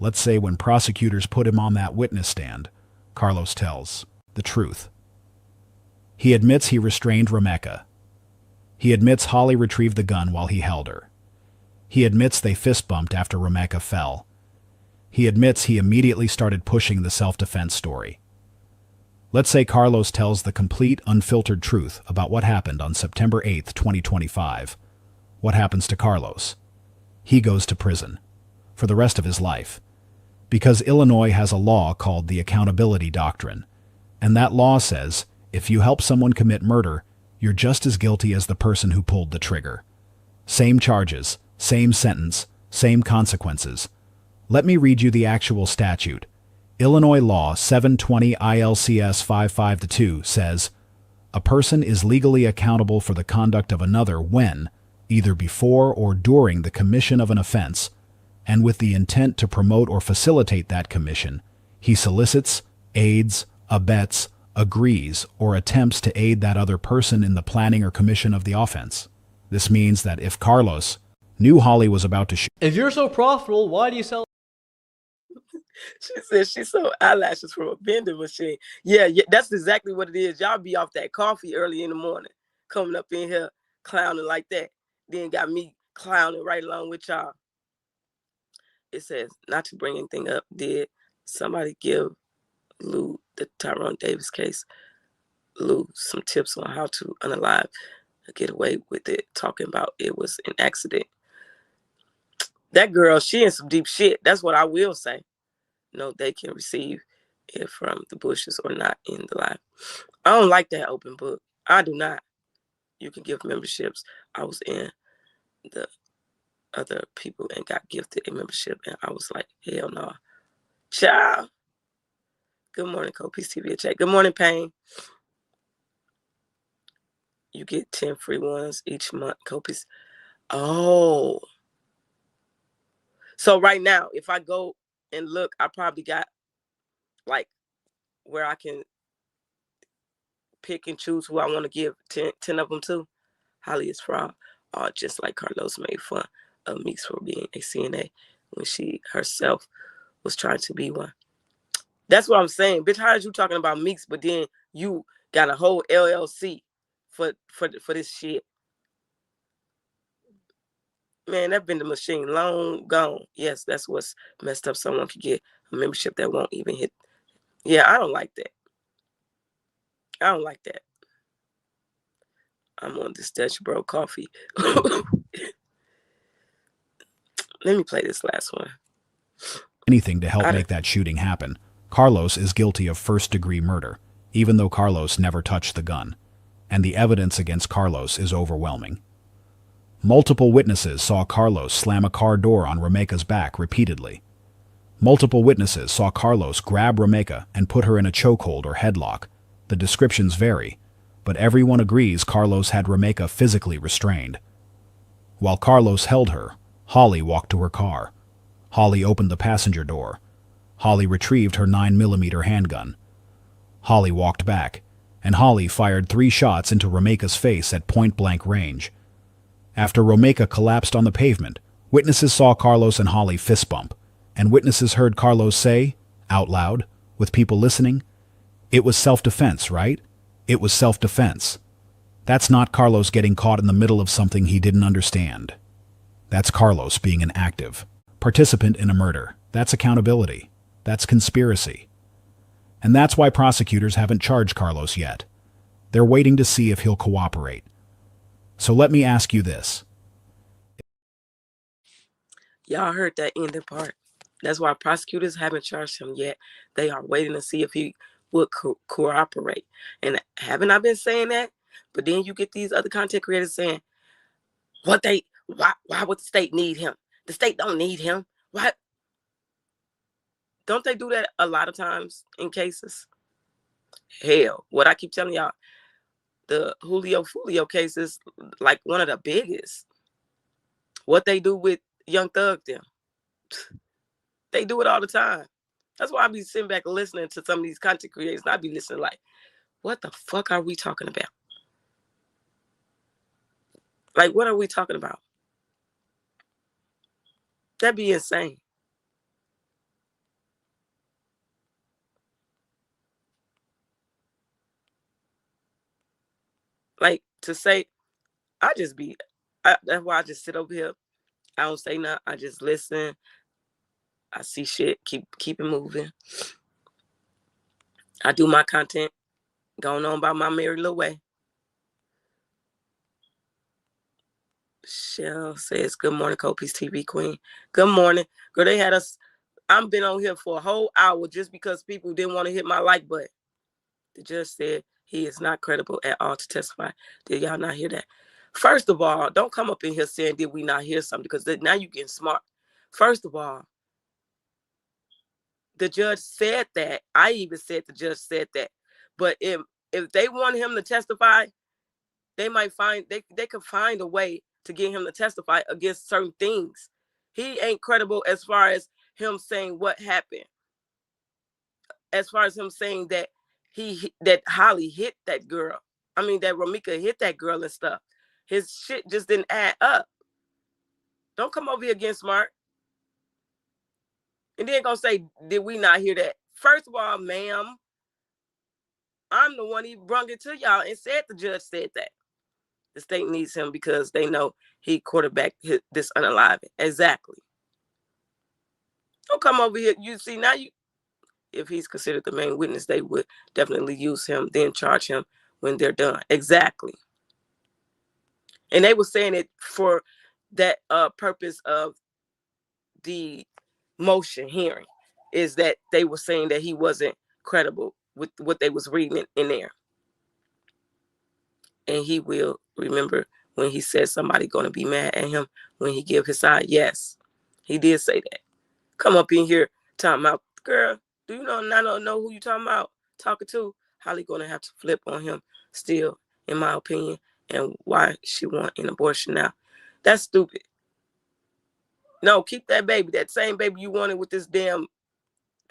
Let's say when prosecutors put him on that witness stand, Carlos tells the truth. He admits he restrained Rebecca. He admits Holly retrieved the gun while he held her. He admits they fist bumped after Rebecca fell. He admits he immediately started pushing the self-defense story. Let's say Carlos tells the complete, unfiltered truth about what happened on September 8th, 2025. What happens to Carlos? He goes to prison for the rest of his life because Illinois has a law called the Accountability Doctrine, and that law says if you help someone commit murder, you're just as guilty as the person who pulled the trigger. Same charges, same sentence, same consequences. Let me read you the actual statute. Illinois Law 720 ILCS 55-2 says, a person is legally accountable for the conduct of another when, either before or during the commission of an offense, and with the intent to promote or facilitate that commission, he solicits, aids, abets, agrees, or attempts to aid that other person in the planning or commission of the offense. This means that if Carlos knew Holly was about to shoot... If you're so profitable, why do you sell? She said she sold eyelashes from a vending machine. Yeah, that's exactly what it is. Y'all be off that coffee early in the morning, coming up in here clowning like that. Then got me clowning right along with y'all. It says, not to bring anything up, did somebody give Lou, the Tyrone Davis case, Lou some tips on how to unalive, get away with it, talking about it was an accident? That girl, she in some deep shit. That's what I will say. No, they can receive it from the bushes or not in the live. I don't like that open book. I do not. You can give memberships. I was in the other people and got gifted a membership, and I was like, hell no. Ciao. Good morning, Copies TV chat. Good morning, Pain. You get 10 free ones each month, Copies. Oh. So right now, if I go and look, I probably got like where I can pick and choose who I want to give 10 of them to. Holly is fraud. Just like Carlos made fun of Meeks for being a CNA when she herself was trying to be one. That's what I'm saying. Bitch, how is you talking about Meeks, but then you got a whole LLC for this shit? Man, that vending machine long gone. Yes, that's what's messed up. Someone could get a membership that won't even hit. Yeah, I don't like that. I don't like that. I'm on this Dutch Bro coffee. Let me play this last one. Anything to help make that shooting happen. Carlos is guilty of first-degree murder, even though Carlos never touched the gun. And the evidence against Carlos is overwhelming. Multiple witnesses saw Carlos slam a car door on Rameka's back repeatedly. Multiple witnesses saw Carlos grab Rameka and put her in a chokehold or headlock. The descriptions vary, but everyone agrees Carlos had Rameka physically restrained. While Carlos held her, Holly walked to her car. Holly opened the passenger door. Holly retrieved her 9mm handgun. Holly walked back, and Holly fired 3 shots into Rameka's face at point-blank range. After Rameka collapsed on the pavement, witnesses saw Carlos and Holly fist bump, and witnesses heard Carlos say, out loud, with people listening, "It was self-defense, right? It was self-defense." That's not Carlos getting caught in the middle of something he didn't understand. That's Carlos being an active participant in a murder. That's accountability. That's conspiracy. And that's why prosecutors haven't charged Carlos yet. They're waiting to see if he'll cooperate. So let me ask you this. Y'all heard that ending part. That's why prosecutors haven't charged him yet. They are waiting to see if he would cooperate. And haven't I been saying that? But then you get these other content creators saying, why would the state need him? The state don't need him. Why? Don't they do that a lot of times in cases? Hell, what I keep telling y'all, the Julio Fulio case is like one of the biggest. What they do with Young Thug them. They do it all the time. That's why I be sitting back listening to some of these content creators, and I be listening like, what the fuck are we talking about? Like, what are we talking about? That'd be insane. Like, to say, that's why I just sit over here. I don't say nothing. I just listen. I see shit. Keep it moving. I do my content. Going on by my merry little way. Shell says, good morning, Copies TV Queen. Good morning. Girl, they had us. I've been on here for a whole hour just because people didn't want to hit my like button. The judge said he is not credible at all to testify. Did y'all not hear that? First of all, don't come up in here saying, did we not hear something? Because now you're getting smart. First of all, the judge said that. I even said the judge said that. But if they want him to testify, they might find, they could find a way to get him to testify against certain things. He ain't credible as far as him saying what happened. As far as him saying that that Holly hit that girl. I mean, that Romika hit that girl and stuff. His shit just didn't add up. Don't come over here again, smart. And then gonna say, did we not hear that? First of all, ma'am, I'm the one who brung it to y'all and said the judge said that. The state needs him because they know he quarterbacked this unaliving. Exactly. Don't come over here. You see, now if he's considered the main witness, they would definitely use him, then charge him when they're done. Exactly. And they were saying it for that purpose of the motion hearing, is that they were saying that he wasn't credible with what they was reading in there. And he will remember when he said somebody going to be mad at him when he give his side. Yes, he did say that. Come up in here talking about, girl, do you not know who you talking about? Talking to? Holly going to have to flip on him still, in my opinion, and why she want an abortion now. That's stupid. No, keep that baby, that same baby you wanted with this damn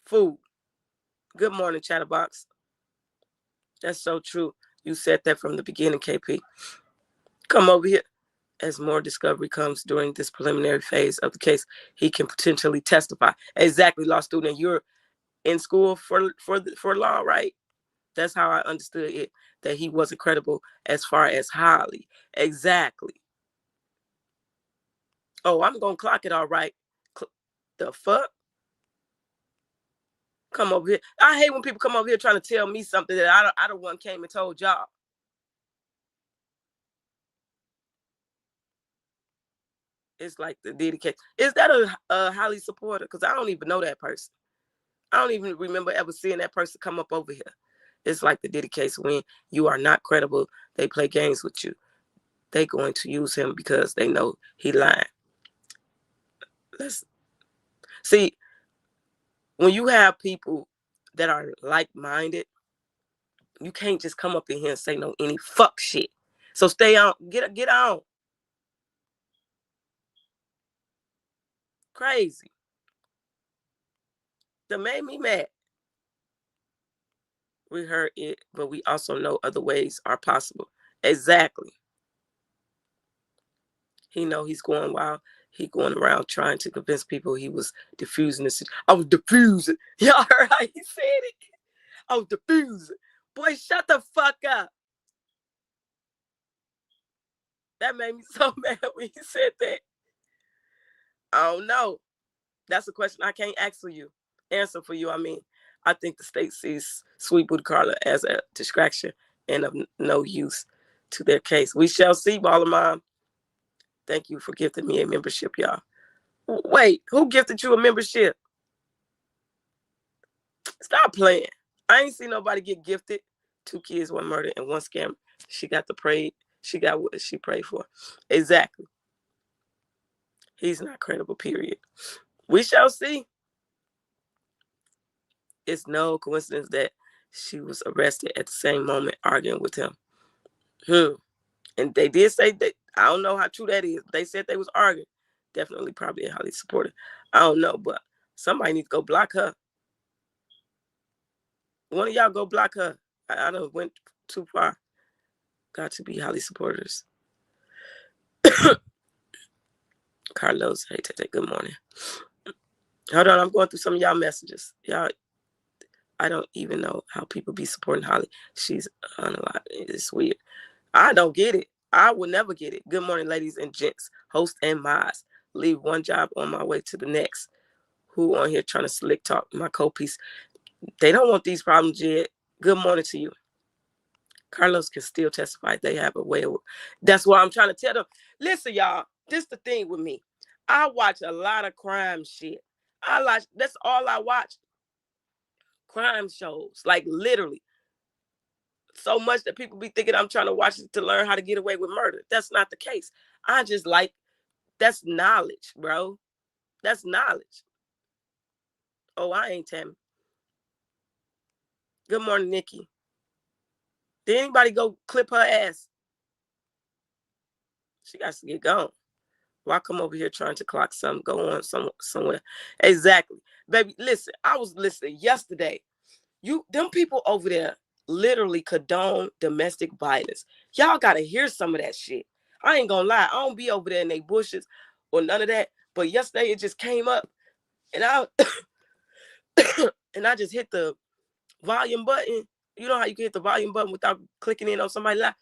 food. Good morning, Chatterbox. That's so true. You said that from the beginning, KP. Come over here. As more discovery comes during this preliminary phase of the case, he can potentially testify. Exactly, law student. You're in school for law, right? That's how I understood it, that he wasn't credible as far as Holly. Exactly. Oh, I'm going to clock it all right. The fuck? Come over here. I hate when people come over here trying to tell me something that I don't want came and told y'all. It's like the Diddy case. Is that a Holly supporter? Because I don't even know that person. I don't even remember ever seeing that person come up over here. It's like the Diddy case. When you are not credible, they play games with you. They're going to use him because they know he lying. Let's see, when you have people that are like-minded, you can't just come up in here and say no any fuck shit. So stay on, get on. Crazy. That made me mad. We heard it, but we also know other ways are possible. Exactly. He know he's going wild. He going around trying to convince people he was diffusing this. I was diffusing. Y'all heard how he said it? I was diffusing. Boy, shut the fuck up. That made me so mad when he said that. I don't know. That's a question I can't answer for you. I mean, I think the state sees Sweet Booty Carla as a distraction and of no use to their case. We shall see, Baller Mom. Thank you for gifting me a membership, y'all. Wait, who gifted you a membership? Stop playing. I ain't seen nobody get gifted. 2 kids, 1 murder, and 1 scam. She got she got what she prayed for. Exactly. He's not credible, period. We shall see. It's no coincidence that she was arrested at the same moment arguing with him. And they did say that, I don't know how true that is. They said they was arguing. Definitely probably a Holly supporter. I don't know, but somebody needs to go block her. One of y'all go block her. I done went too far. Got to be Holly supporters. Carlos, hey, Tete, good morning. Hold on, I'm going through some of y'all messages. Y'all, I don't even know how people be supporting Holly. She's unalive. It's weird. I don't get it. I will never get it. Good morning, ladies and gents, hosts and mods. Leave one job on my way to the next. Who on here trying to slick talk my co-piece? They don't want these problems yet. Good morning to you. Carlos can still testify. They have a way of, that's why I'm trying to tell them. Listen, y'all, this the thing with me. I watch a lot of crime shit. That's all I watch. Crime shows, like literally. so much that people be thinking I'm trying to watch it to learn how to get away with murder. That's not the case. I just like, that's knowledge, bro. That's knowledge. Oh, I ain't Tammy. Good morning, Nikki. Did anybody go clip her ass? She got to get gone. Why come over here trying to clock something, go on somewhere? Exactly. Baby, listen, I was listening yesterday. Them people over there literally condone domestic violence. Y'all got to hear some of that shit. I ain't gonna lie. I don't be over there in they bushes or none of that. But yesterday it just came up and I and I just hit the volume button. You know how you can hit the volume button without clicking in on somebody live?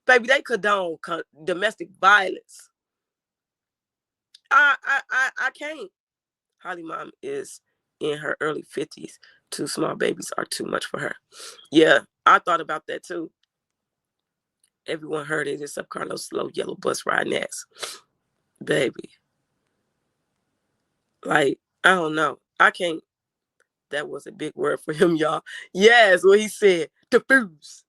Baby, they condone domestic violence. I can't. Holly mom is in her early 50s. 2 small babies are too much for her. Yeah, I thought about that too. Everyone heard it except Carlos' slow yellow bus riding ass. Baby. Like, I don't know. I can't. That was a big word for him, y'all. Yes, what he said. Diffuse.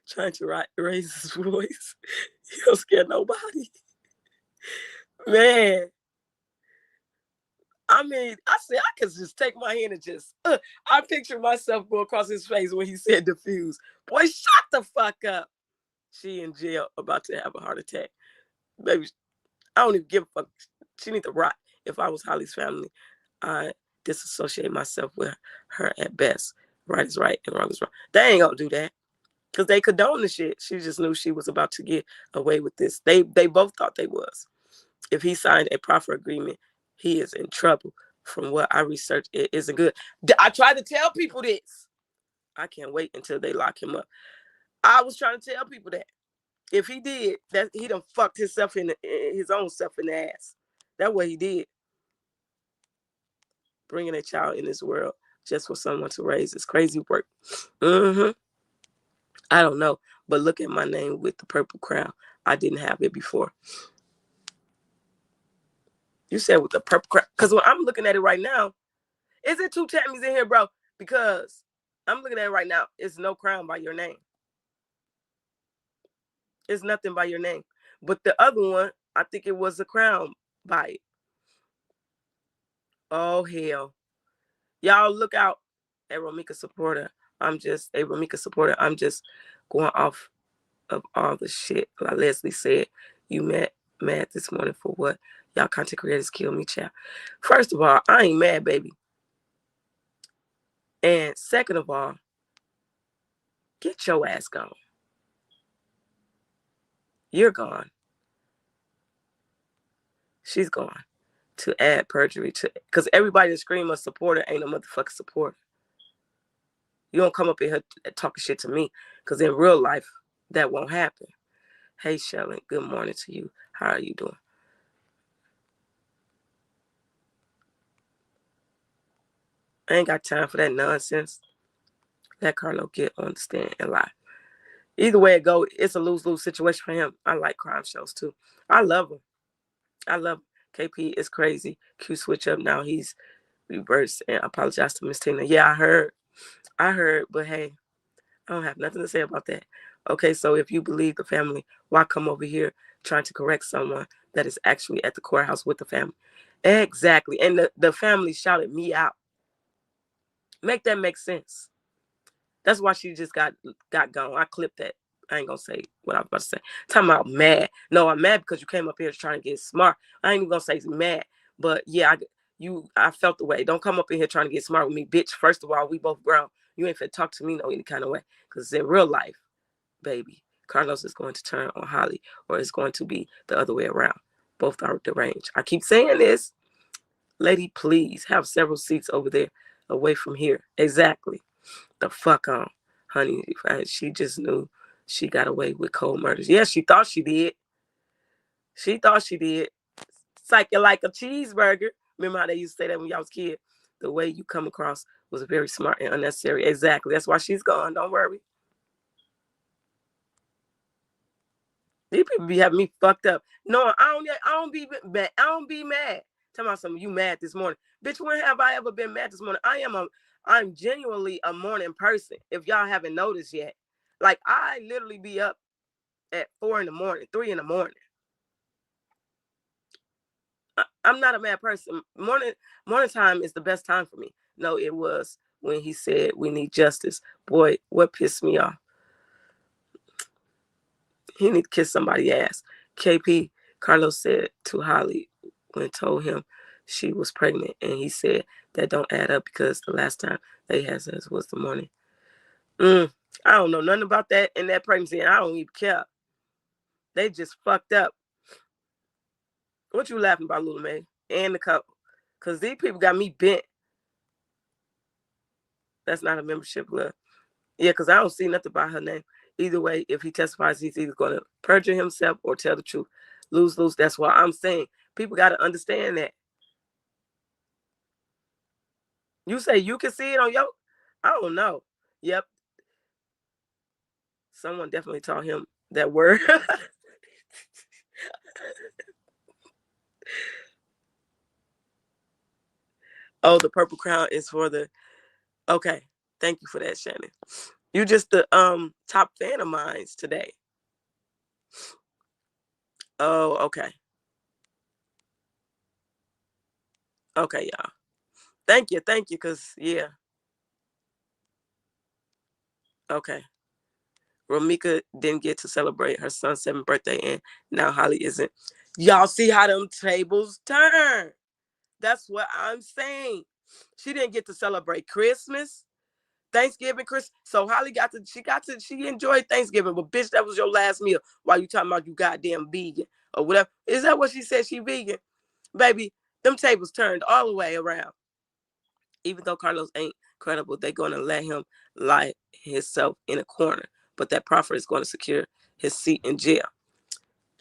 Trying to raise his voice. He don't scare nobody. Man. I mean, I said I could just take my hand and just, I picture myself going across his face when he said diffuse. Boy, shut the fuck up. She in jail about to have a heart attack. Baby, I don't even give a fuck. She need to rot. If I was Holly's family, I disassociate myself with her at best. Right is right and wrong is wrong. They ain't gonna do that because they condone the shit. She just knew she was about to get away with this. They both thought they was. If he signed a proffer agreement, he is in trouble. From what I researched, it isn't good. I tried to tell people this. I can't wait until they lock him up. I was trying to tell people that. If he did, that he done fucked himself his own self in the ass. That's what he did. Bringing a child in this world just for someone to raise is crazy work. I don't know, but look at my name with the purple crown. I didn't have it before. You said with the purple crown, because when I'm looking at it right now, is it 2 Tammys in here, bro? Because I'm looking at it right now. It's no crown by your name. It's nothing by your name. But the other one, I think it was a crown by it. Oh, hell. Y'all look out at Romika supporter. I'm just a Romika supporter. I'm just going off of all the shit. Like Leslie said, you mad this morning for what? Y'all content creators kill me, child. First of all, I ain't mad, baby. And second of all, get your ass gone. You're gone. She's gone. To add perjury to, because everybody that scream a supporter ain't a motherfucking supporter. You don't come up in here talking shit to me, because in real life, that won't happen. Hey, Shelly, good morning to you. How are you doing? I ain't got time for that nonsense. Let Carlo get on the stand and lie. Either way it go, it's a lose-lose situation for him. I like crime shows too. I love him. I love him. KP is crazy. Q switch up now. He's reversed and apologize to Miss Tina. Yeah, I heard, but hey, I don't have nothing to say about that. Okay, so if you believe the family, why come over here trying to correct someone that is actually at the courthouse with the family? Exactly. And the family shouted me out. Make that make sense. That's why she just got gone. I clipped that. I ain't gonna say what I was about to say. Talking about mad. No, I'm mad because you came up here trying to get smart. I ain't even gonna say mad, but yeah, I felt the way. Don't come up in here trying to get smart with me, bitch. First of all, we both grown. You ain't finna talk to me no any kind of way. Because in real life, baby, Carlos is going to turn on Holly, or it's going to be the other way around. Both are deranged. I keep saying this. Lady, please have several seats over there away from here. Exactly. The fuck on. Honey, she just knew she got away with cold murders. Yeah, she thought she did. She thought she did. Psych you like a cheeseburger. Remember how they used to say that when y'all was kid? The way you come across was very smart and unnecessary. Exactly. That's why she's gone. Don't worry. These people be having me fucked up. No, I don't be mad. I don't be mad Tell me something, you mad this morning. Bitch, when have I ever been mad this morning? I'm genuinely a morning person, if y'all haven't noticed yet. Like, I literally be up at 4 in the morning, 3 in the morning. I'm not a mad person. Morning time is the best time for me. No, it was when he said we need justice. Boy, what pissed me off? He need to kiss somebody's ass. KP, Carlos said to Holly when told him she was pregnant, and he said that don't add up because the last time they had sex was the morning. I don't know nothing about that in that pregnancy, and I don't even care. They just fucked up. What you laughing about, Lula May? And the couple. Because these people got me bent. That's not a membership love. Yeah, because I don't see nothing about her name. Either way, if he testifies, he's either going to perjure himself or tell the truth. Lose. That's why I'm saying people got to understand that. You say you can see it on your... I don't know. Yep. Someone definitely taught him that word. Oh, the purple crown is for the... Okay. Thank you for that, Shannon. You just the top fan of mine today. Oh, okay. Okay, y'all. Thank you, because, yeah. Okay. Romika didn't get to celebrate her son's 7th birthday, and now Holly isn't. Y'all see how them tables turn. That's what I'm saying. She didn't get to celebrate Christmas, Thanksgiving, Christmas. So Holly she enjoyed Thanksgiving, but bitch, that was your last meal while you talking about you goddamn vegan or whatever. Is that what she said? She vegan? Baby, them tables turned all the way around. Even though Carlos ain't credible, they're going to let him lie himself in a corner. But that proffer is going to secure his seat in jail.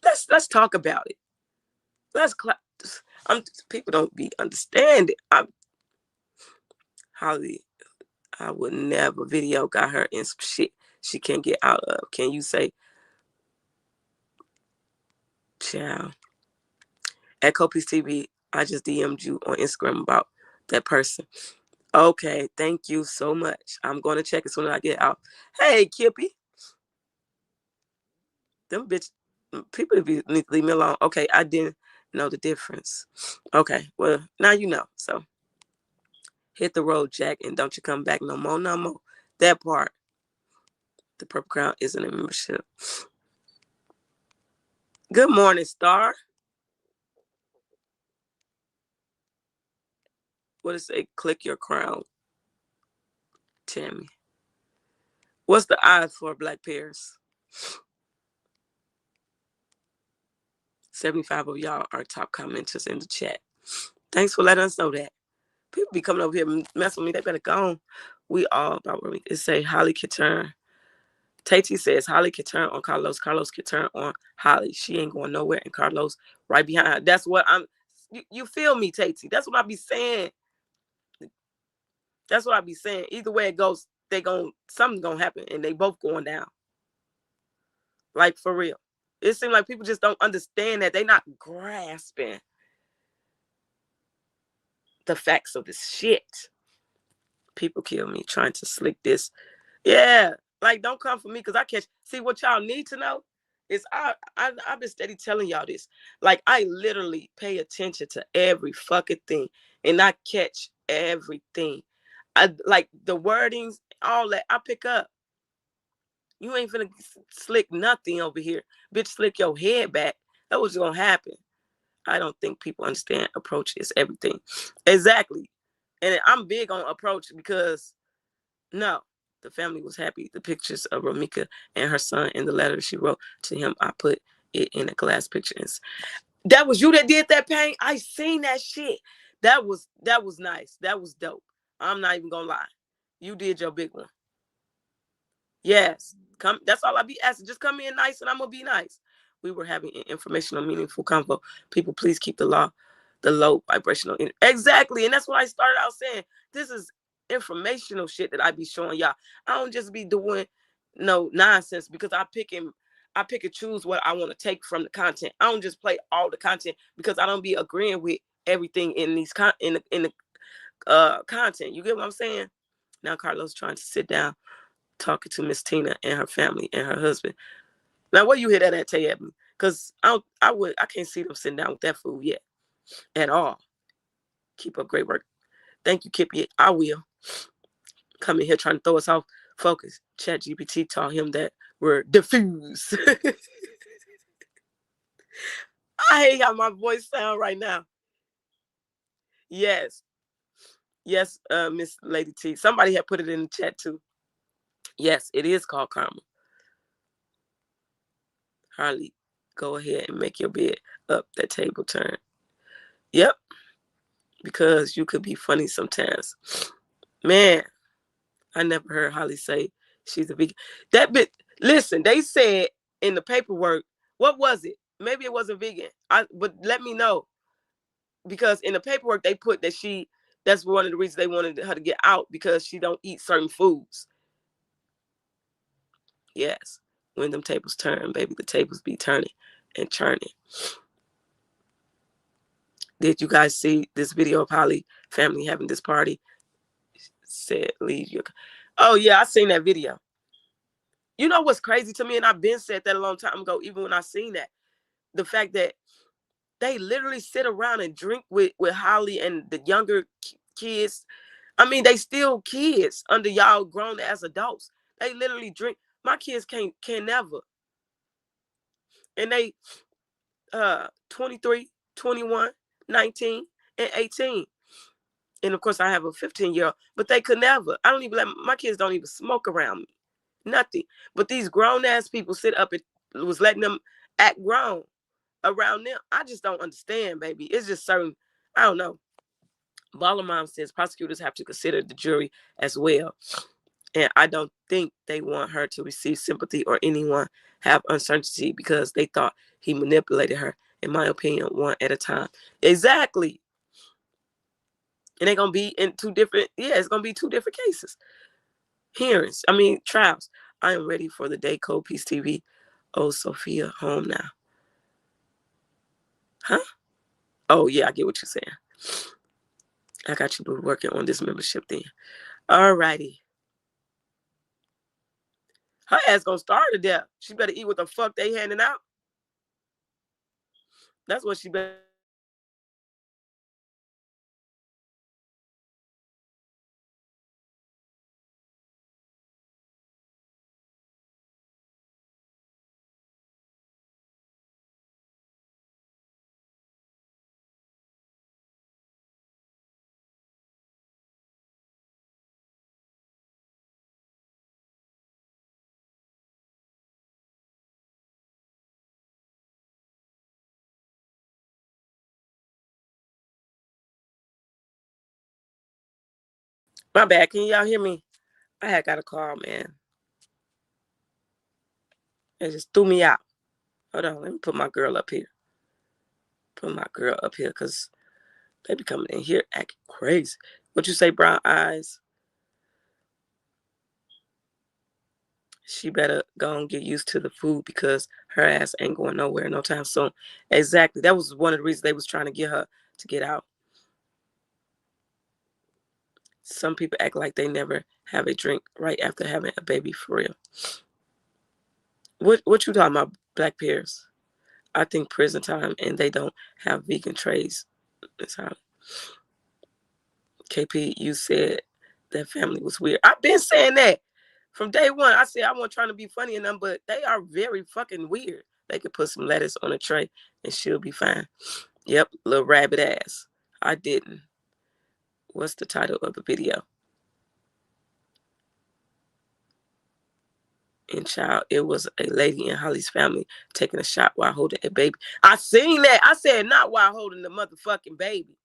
Let's talk about it. People don't be understanding. Holly, I would never video got her in some shit she can't get out of. Can you say, child? At Copies TV, I just DM'd you on Instagram about that person. Okay, thank you so much. I'm going to check as soon as I get out. Hey, Kippy. Them bitch people need to leave me alone. Okay, I didn't know the difference. Okay, well, now you know. So hit the road, Jack, and don't you come back no more. That part. The Purple Crown isn't a membership. Good morning, Star. What does it say? Click your crown, Tammy. What's the odds for Black Pears? 75 of y'all are top commenters in the chat. Thanks for letting us know that. People be coming over here messing with me. They better go on. We all about where it say Holly can turn. Tate says Holly can turn on Carlos. Carlos can turn on Holly. She ain't going nowhere. And Carlos right behind her. That's what you feel me, Tate? That's what I be saying. That's what I be saying. Either way it goes, something's gonna happen, and they both going down. Like, for real. It seems like people just don't understand that. They not grasping the facts of this shit. People kill me trying to slick this. Yeah, like, don't come for me because I catch. See, what y'all need to know is I've been steady telling y'all this. Like, I literally pay attention to every fucking thing, and I catch everything. I like the wordings, all that. I pick up. You ain't finna slick nothing over here. Bitch, slick your head back. That's what's gonna happen. I don't think people understand approach is everything. Exactly. And I'm big on approach because, no, the family was happy. The pictures of Romika and her son in the letter she wrote to him, I put it in a glass picture. That was you that did that paint? I seen that shit. That was nice. That was dope. I'm not even gonna lie. You did your big one. Yes. Come. That's all I be asking. Just come in nice and I'm gonna be nice. We were having an informational, meaningful convo. People, please keep the low vibrational energy. Exactly. And that's what I started out saying. This is informational shit that I be showing y'all. I don't just be doing no nonsense because I pick and choose what I want to take from the content. I don't just play all the content because I don't be agreeing with everything in these in the content. You get what I'm saying? Now Carlos trying to sit down, talking to Miss Tina and her family and her husband. Now where you hear that at, Tay Ebony? Because I can't see them sitting down with that fool yet at all. Keep up great work. Thank you, Kippy. I will. Come in here trying to throw us off focus. ChatGPT taught him that word diffuse. I hate how my voice sound right now. Yes. Yes, Miss Lady T. Somebody had put it in the chat too. Yes, it is called karma. Harley, go ahead and make your bed up. That table turn. Yep. Because you could be funny sometimes. Man, I never heard Holly say she's a vegan. That bit, listen, they said in the paperwork, what was it? Maybe it wasn't vegan. But let me know. Because in the paperwork, they put that that's one of the reasons they wanted her to get out, because she don't eat certain foods. Yes. When them tables turn, baby, the tables be turning and churning. Did you guys see this video of Holly family having this party? Said, leave your... Oh, yeah, I seen that video. You know what's crazy to me? And I've been said that a long time ago, even when I seen that. The fact that they literally sit around and drink with Holly and the younger kids. I mean, they still kids under y'all grown as adults. They literally drink. My kids can never. And they 23, 21, 19, and 18. And of course, I have a 15-year-old, but they could never. I don't even let my kids don't even smoke around me. Nothing. But these grown-ass people sit up and was letting them act grown around them. I just don't understand, baby. It's just certain, I don't know. Baller Mom says prosecutors have to consider the jury as well. And I don't think they want her to receive sympathy or anyone have uncertainty because they thought he manipulated her, in my opinion, one at a time. Exactly. And they're going to be in two different, it's going to be two different cases. Trials. I am ready for the day Cold Peace TV. Oh, Sophia, home now. Huh? Oh, yeah, I get what you're saying. I got you working on this membership then. All righty. Her ass gonna starve to death. She better eat what the fuck they handing out. That's what she better. My bad. Can y'all hear me? I had got a call, man. It just threw me out. Hold on. Let me put my girl up here. Because they be coming in here acting crazy. What you say, brown eyes? She better go and get used to the food because her ass ain't going nowhere no time soon. Exactly. That was one of the reasons they was trying to get her to get out. Some people act like they never have a drink right after having a baby, for real. What you talking about, Black Pears? I think prison time and they don't have vegan trays. That's how. KP, you said that family was weird. I've been saying that from day one. I said I wasn't trying to be funny in them, but they are very fucking weird. They could put some lettuce on a tray and she'll be fine. Yep, little rabbit ass. I didn't. What's the title of the video? And child, it was a lady in Holly's family taking a shot while holding a baby. I seen that. I said not while holding the motherfucking baby.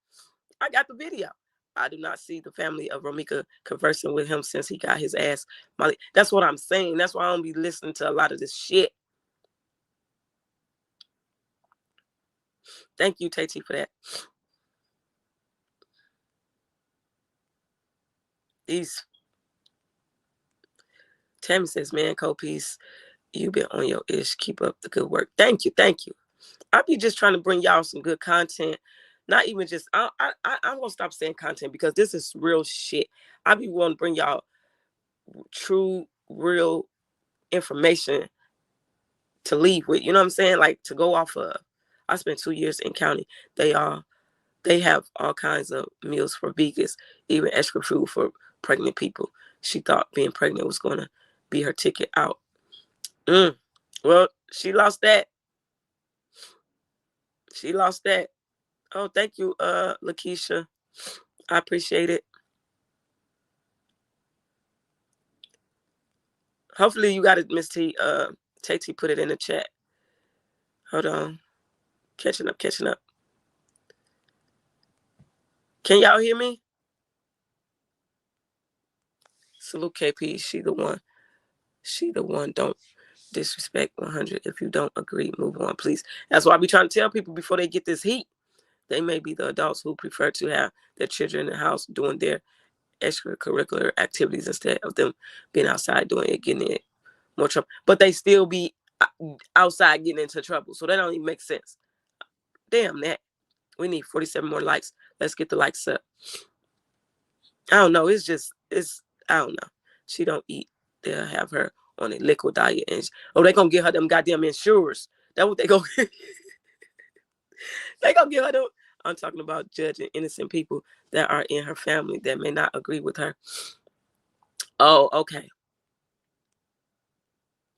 I got the video. I do not see the family of Romika conversing with him since he got his ass. Molly. That's what I'm saying. That's why I don't be listening to a lot of this shit. Thank you, Tati, for that. Tammy says, man, Cold Peace, you been on your ish. Keep up the good work. Thank you. I be just trying to bring y'all some good content Not even just, I'm going to stop saying content because this is real shit. I be wanting to bring y'all true, real information to leave with, you know what I'm saying? Like to go off of. I spent 2 years in county. They have all kinds of meals for vegans, even extra food for pregnant people. She thought being pregnant was going to be her ticket out. Well, she lost that. She lost that. Oh, thank you, Lakeisha. I appreciate it. Hopefully you got it, Miss T. Tay-T put it in the chat. Hold on. Catching up. Can y'all hear me? Salute KP. She the one. Don't disrespect 100. If you don't agree, move on, please. That's why I be trying to tell people before they get this heat. They may be the adults who prefer to have their children in the house doing their extracurricular activities instead of them being outside doing it, getting in more trouble. But they still be outside getting into trouble. So that don't even make sense. Damn that. We need 47 more likes. Let's get the likes up. I don't know. I don't know. She don't eat. They'll have her on a liquid diet. And they going to get her them goddamn insurers. That's what they going to They going to get her them. I'm talking about judging innocent people that are in her family that may not agree with her. Oh, okay.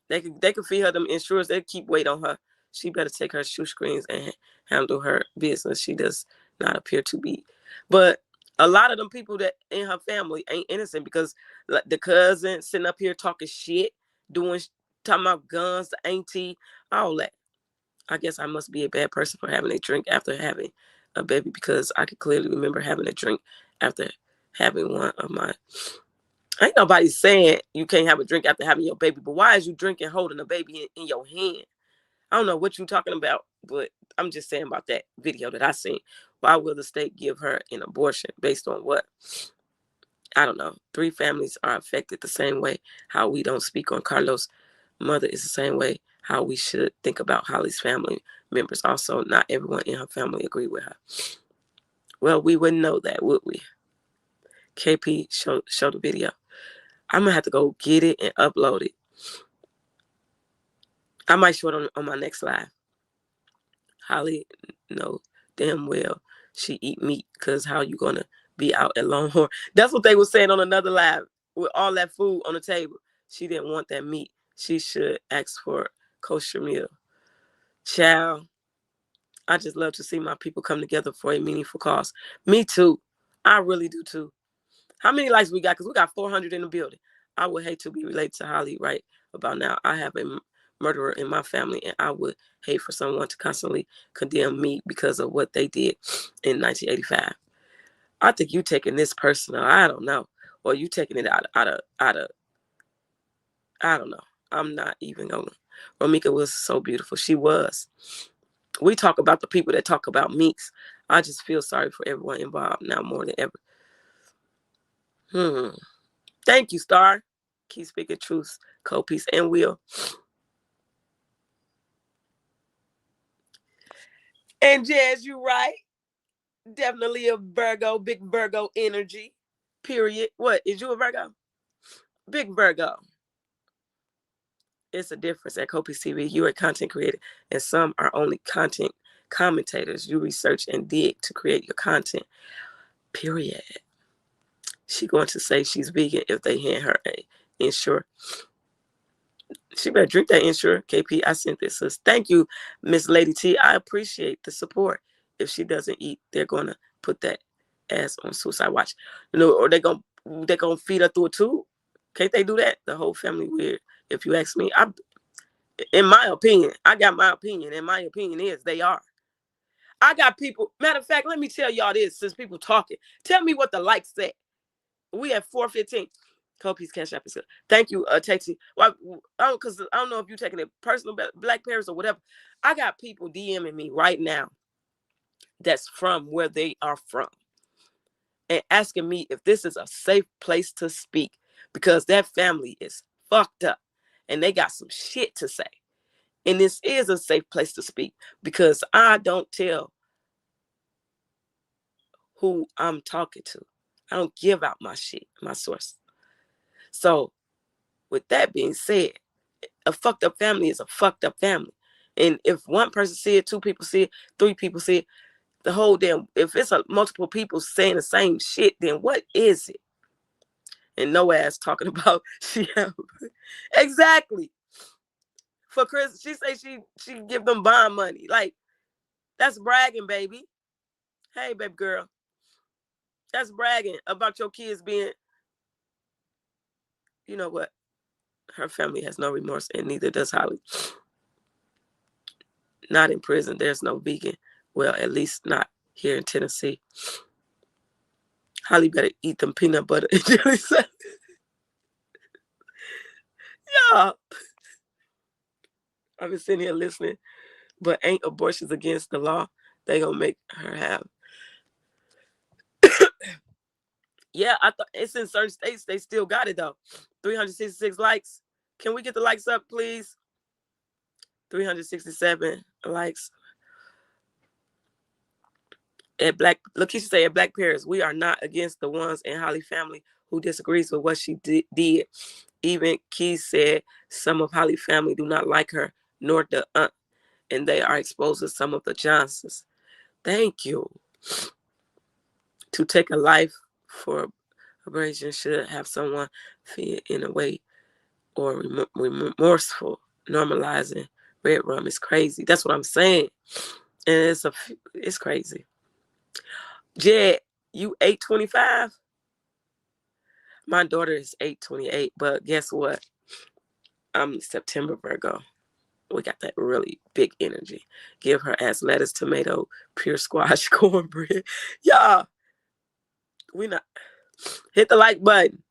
They could feed her them insurers. They keep weight on her. She better take her shoe screens and handle her business. She does not appear to be. But a lot of them people that in her family ain't innocent because like the cousin sitting up here talking shit, talking about guns, the auntie, all that. I guess I must be a bad person for having a drink after having a baby because I can clearly remember having a drink after having one of my. Ain't nobody saying you can't have a drink after having your baby, but why is you drinking holding a baby in your hand? I don't know what you're talking about, but I'm just saying about that video that I seen. Why will the state give her an abortion based on what? I don't know. 3 families are affected the same way. How we don't speak on Carlos' mother is the same way how we should think about Holly's family members. Also, not everyone in her family agree with her. Well, we wouldn't know that, would we? KP, show the video. I'm going to have to go get it and upload it. I might show it on my next live. Holly know damn well she eat meat because how you going to be out at Longhorn? That's what they were saying on another live with all that food on the table. She didn't want that meat. She should ask for kosher meal. Child, I just love to see my people come together for a meaningful cause. Me too. I really do too. How many likes we got? Because we got 400 in the building. I would hate to be related to Holly right about now. I have a murderer in my family, and I would hate for someone to constantly condemn me because of what they did in 1985. I think you taking this personal. I don't know. Or you taking it out of I don't know. I'm not even going to. Romika was so beautiful. She was. We talk about the people that talk about Meeks. I just feel sorry for everyone involved now more than ever. Thank you, Star. Keep speaking truth, Co-Peace, and Will. And Jazz, you right. Definitely a Virgo, big Virgo energy. Period. What? Is you a Virgo? Big Virgo. It's a difference at Co-Peace TV. You're a content creator, and some are only content commentators. You research and dig to create your content. Period. She going to say she's vegan if they hand her a Ensure. She better drink that Ensure. KP, I sent this. Sis. Thank you, Miss Lady T. I appreciate the support. If she doesn't eat, they're gonna put that ass on suicide watch. You know, or they're gonna feed her through a tube. Can't they do that? The whole family weird. If you ask me, in my opinion, I got my opinion, and my opinion is they are. I got people. Matter of fact, let me tell y'all this since people talking. Tell me what the likes said. We at 415. Co-Peace Cash App is good. Thank you, Taxi. Well, because I don't know if you're taking it personal, Black Paris or whatever. I got people DMing me right now that's from where they are from and asking me if this is a safe place to speak because that family is fucked up and they got some shit to say. And this is a safe place to speak because I don't tell who I'm talking to. I don't give out my shit, my source. So with that being said, a fucked up family is a fucked up family. And if one person see it, two people see it, three people see it, the whole damn, if it's multiple people saying the same shit, then what is it? And no ass talking about she have exactly. For Chris, she say she give them bond money. Like, that's bragging, baby. Hey, baby girl. That's bragging about your kids being, you know what? Her family has no remorse, and neither does Holly. Not in prison. There's no vegan. Well, at least not here in Tennessee. Holly better eat them peanut butter and jelly sandwiches. Yeah. I've been sitting here listening, but ain't abortions against the law? They gonna make her have. Yeah, I thought it's in certain states they still got it though. 366 likes. Can we get the likes up, please? 367 likes. At Lakeisha say at Black Paris, we are not against the ones in Holly family who disagrees with what she did. Even Keith said some of Holly family do not like her, nor the aunt, and they are exposed to some of the Johnsons. Thank you. To take a life for abrasion should have someone feel in a way or remorseful. Normalizing red rum is crazy. That's what I'm saying. And it's crazy. Jed, you 825? My daughter is 828, but guess what? I'm September Virgo. We got that really big energy. Give her ass lettuce, tomato, pure squash, cornbread. Y'all, we not. Hit the like button.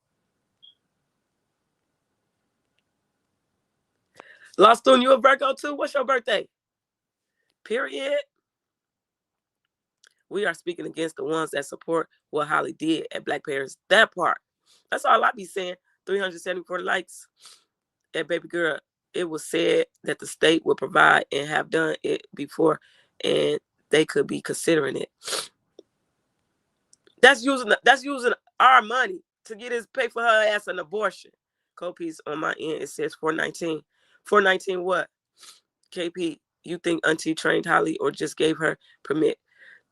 Lostun, you a Virgo too? What's your birthday? Period. We are speaking against the ones that support what Holly did at Black Parents. That part. That's all I be saying. 374 likes at Baby Girl. It was said that the state would provide and have done it before, and they could be considering it. That's using our money to get his pay for her ass an abortion. Copies on my end, it says 419. 419 what? KP, you think Auntie trained Holly or just gave her permit?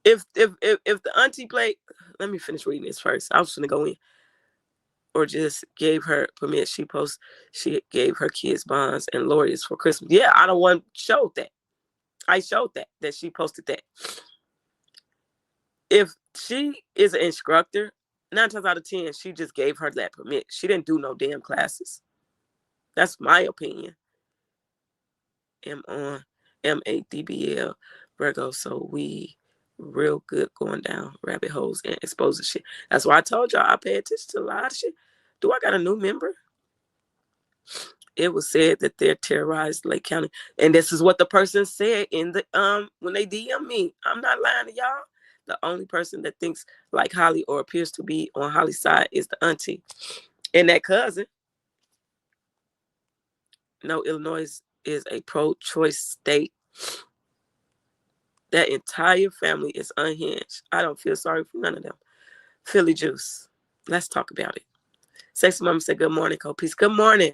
If the auntie played, let me finish reading this first. I was gonna go in. Or just gave her permit. She gave her kids bonds and lawyers for Christmas. Yeah, I don't want showed that. I showed that she posted that. If she is an instructor, 9 times out of 10, she just gave her that permit. She didn't do no damn classes. That's my opinion. MADBL Virgo, so we real good going down rabbit holes and exposing shit. That's why I told y'all I pay attention to a lot of shit. Do I got a new member? It was said that they're terrorized Lake County. And this is what the person said in the when they DM me. I'm not lying to y'all. The only person that thinks like Holly or appears to be on Holly's side is the auntie. And that cousin. No, Illinois is a pro-choice state. That entire family is unhinged. I don't feel sorry for none of them. Philly juice. Let's talk about it. Sexy Mama said, good morning, Copies. Good morning.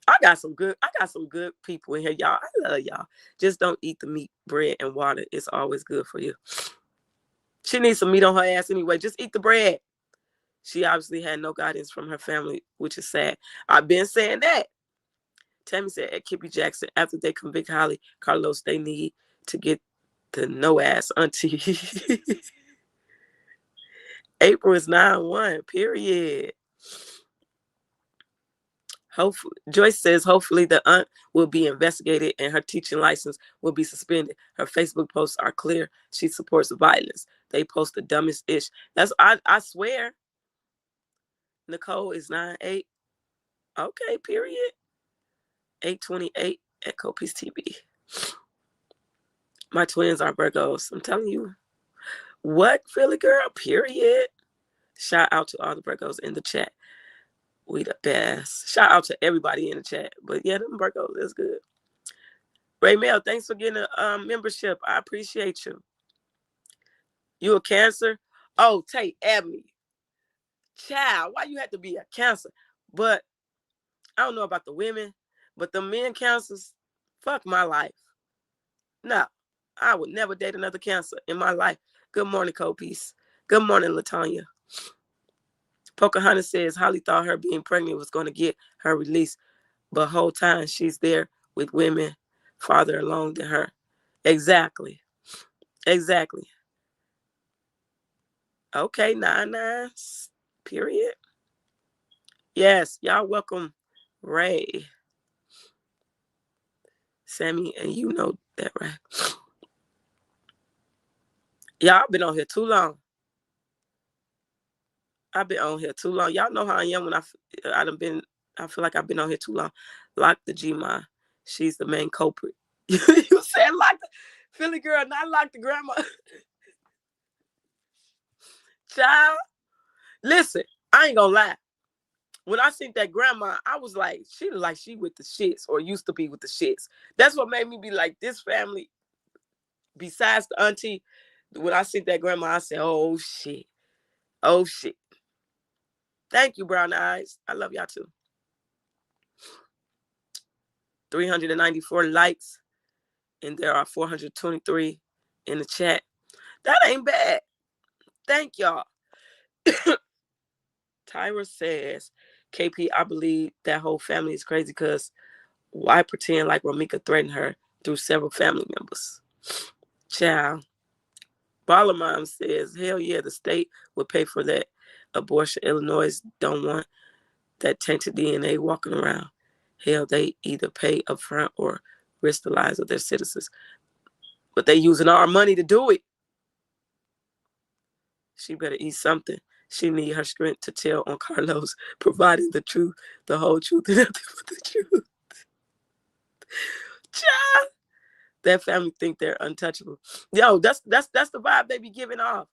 I got some good people in here, y'all. I love y'all. Just don't eat the meat, bread, and water. It's always good for you. She needs some meat on her ass anyway. Just eat the bread. She obviously had no guidance from her family, which is sad. I've been saying that. Tammy said at Kippy Jackson, after they convict Holly Carlos, they need to get the no-ass auntie. April is 9/1, period. Hopefully, Joyce says, hopefully the aunt will be investigated and her teaching license will be suspended. Her Facebook posts are clear. She supports violence. They post the dumbest ish. That's I swear. Nicole is 9/8. Okay, period. 8/28 at Copies TV. My twins are Virgos. I'm telling you. What, Philly girl? Period. Shout out to all the Virgos in the chat. We the best. Shout out to everybody in the chat. But yeah, them Virgos is good. Ray Mel, thanks for getting a membership. I appreciate you. You a Cancer? Oh, Tate Ebony. Child, why you have to be a Cancer? But I don't know about the women, but the men Cancers, fuck my life. No, I would never date another Cancer in my life. Good morning, Copiece. Good morning, LaTanya. Pocahontas says Holly thought her being pregnant was going to get her release, but whole time she's there with women farther along than her. Exactly. Exactly. Okay, 99. Period. Yes, y'all welcome Ray. Sammy, and you know that, right? Y'all been on here too long. I've been on here too long. Y'all know how I am when I feel like I've been on here too long. Lock the G-Ma. She's the main culprit. You said lock the Philly girl, not lock the grandma. Child, listen, I ain't gonna lie. When I seen that grandma, I was like, she look like she with the shits or used to be with the shits. That's what made me be like, this family, besides the auntie, when I seen that grandma, I said, oh shit. Oh shit. Thank you, Brown Eyes. I love y'all too. 394 likes, and there are 423 in the chat. That ain't bad. Thank y'all. Tyra says, KP, I believe that whole family is crazy because why pretend like Ramika threatened her through several family members? Child. Baller Mom says, hell yeah, the state would pay for that abortion. Illinois don't want that tainted DNA walking around. Hell, they either pay up front or risk the lives of their citizens. But they using our money to do it. She better eat something. She need her strength to tell on Carlos, providing the truth, the whole truth, and nothing but the truth. Child, that family think they're untouchable. Yo, that's the vibe they be giving off.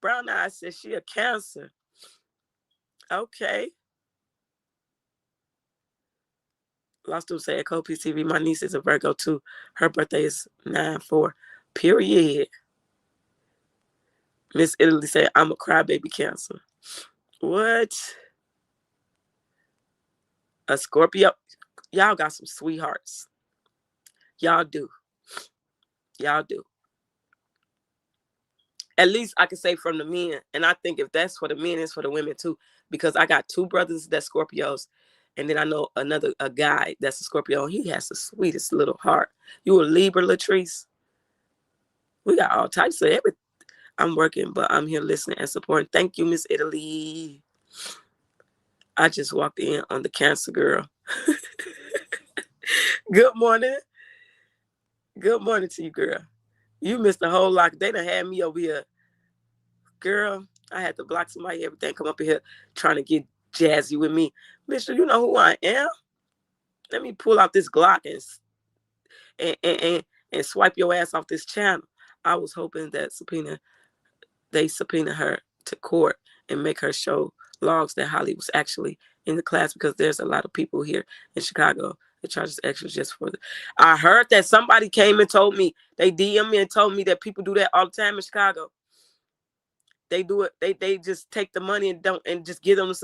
Brown Eyes says she a Cancer. Okay. Lost to say Echo PCV. My niece is a Virgo too. Her birthday is 9/4. Period. Miss Italy said, I'm a crybaby Cancer. What? A Scorpio? Y'all got some sweethearts. Y'all do. Y'all do. At least I can say from the men. And I think if that's for the men, it's for the women too. Because I got two brothers that's Scorpios. And then I know a guy that's a Scorpio. And he has the sweetest little heart. You a Libra, Latrice? We got all types of everything. I'm working, but I'm here listening and supporting. Thank you, Miss Italy. I just walked in on the Cancer girl. Good morning. Good morning to you, girl. You missed a whole lot. They done had me over here. Girl, I had to block somebody, everything, come up in here trying to get jazzy with me. Mister, you know who I am? Let me pull out this Glock and swipe your ass off this channel. I was hoping that they subpoena her to court and make her show logs that Holly was actually in the class, because there's a lot of people here in Chicago that charges extra just for I heard that somebody came and told me, they DM me and told me that people do that all the time in Chicago. They do it. They just take the money and just give them the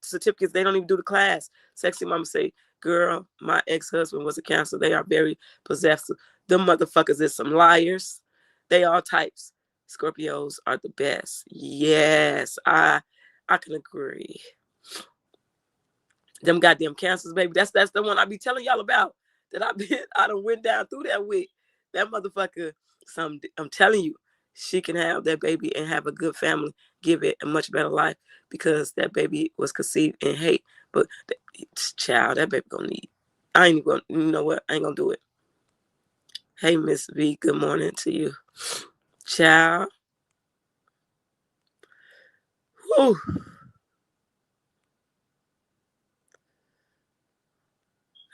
certificates. They don't even do the class. Sexy Mama say, girl, my ex-husband was a Cancer. They are very possessive. Them motherfuckers is some liars. They all types. Scorpios are the best. Yes, I can agree. Them goddamn Cancers, baby. That's the one I be telling y'all about. That I done went down through that with. That motherfucker. I'm telling you, she can have that baby and have a good family, give it a much better life, because that baby was conceived in hate. But child, that baby gonna need. I ain't gonna. You know what? I ain't gonna do it. Hey, Miss V. Good morning to you, child. Whew.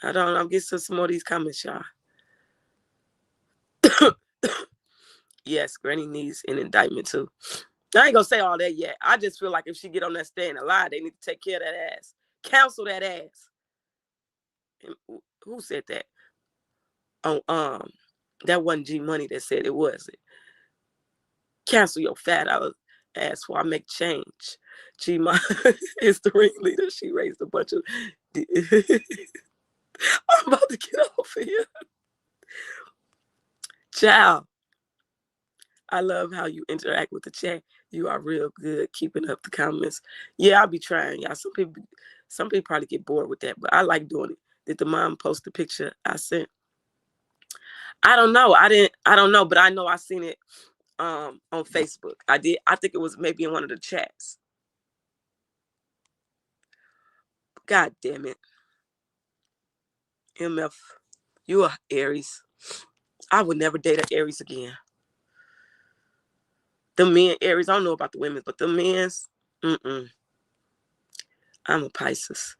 I don't know. I'm getting some more of these comments, y'all. Yes, Granny needs an indictment too. I ain't gonna say all that yet. I just feel like if she get on that stand and lie, they need to take care of that ass. Counsel that ass. And who said that? Oh, that wasn't G Money that said it, was it? Cancel your fat ass while I make change. G-Ma is the ringleader. She raised a bunch of... I'm about to get off of here. Ciao. I love how you interact with the chat. You are real good keeping up the comments. Yeah, I'll be trying, y'all. Some people probably get bored with that, but I like doing it. Did the mom post the picture I sent? I don't know. I don't know, but I know I seen it on Facebook. I did. I think it was maybe in one of the chats. God damn it. MF, you are Aries. I would never date an Aries again. The men, Aries, I don't know about the women, but the men's, I'm a Pisces.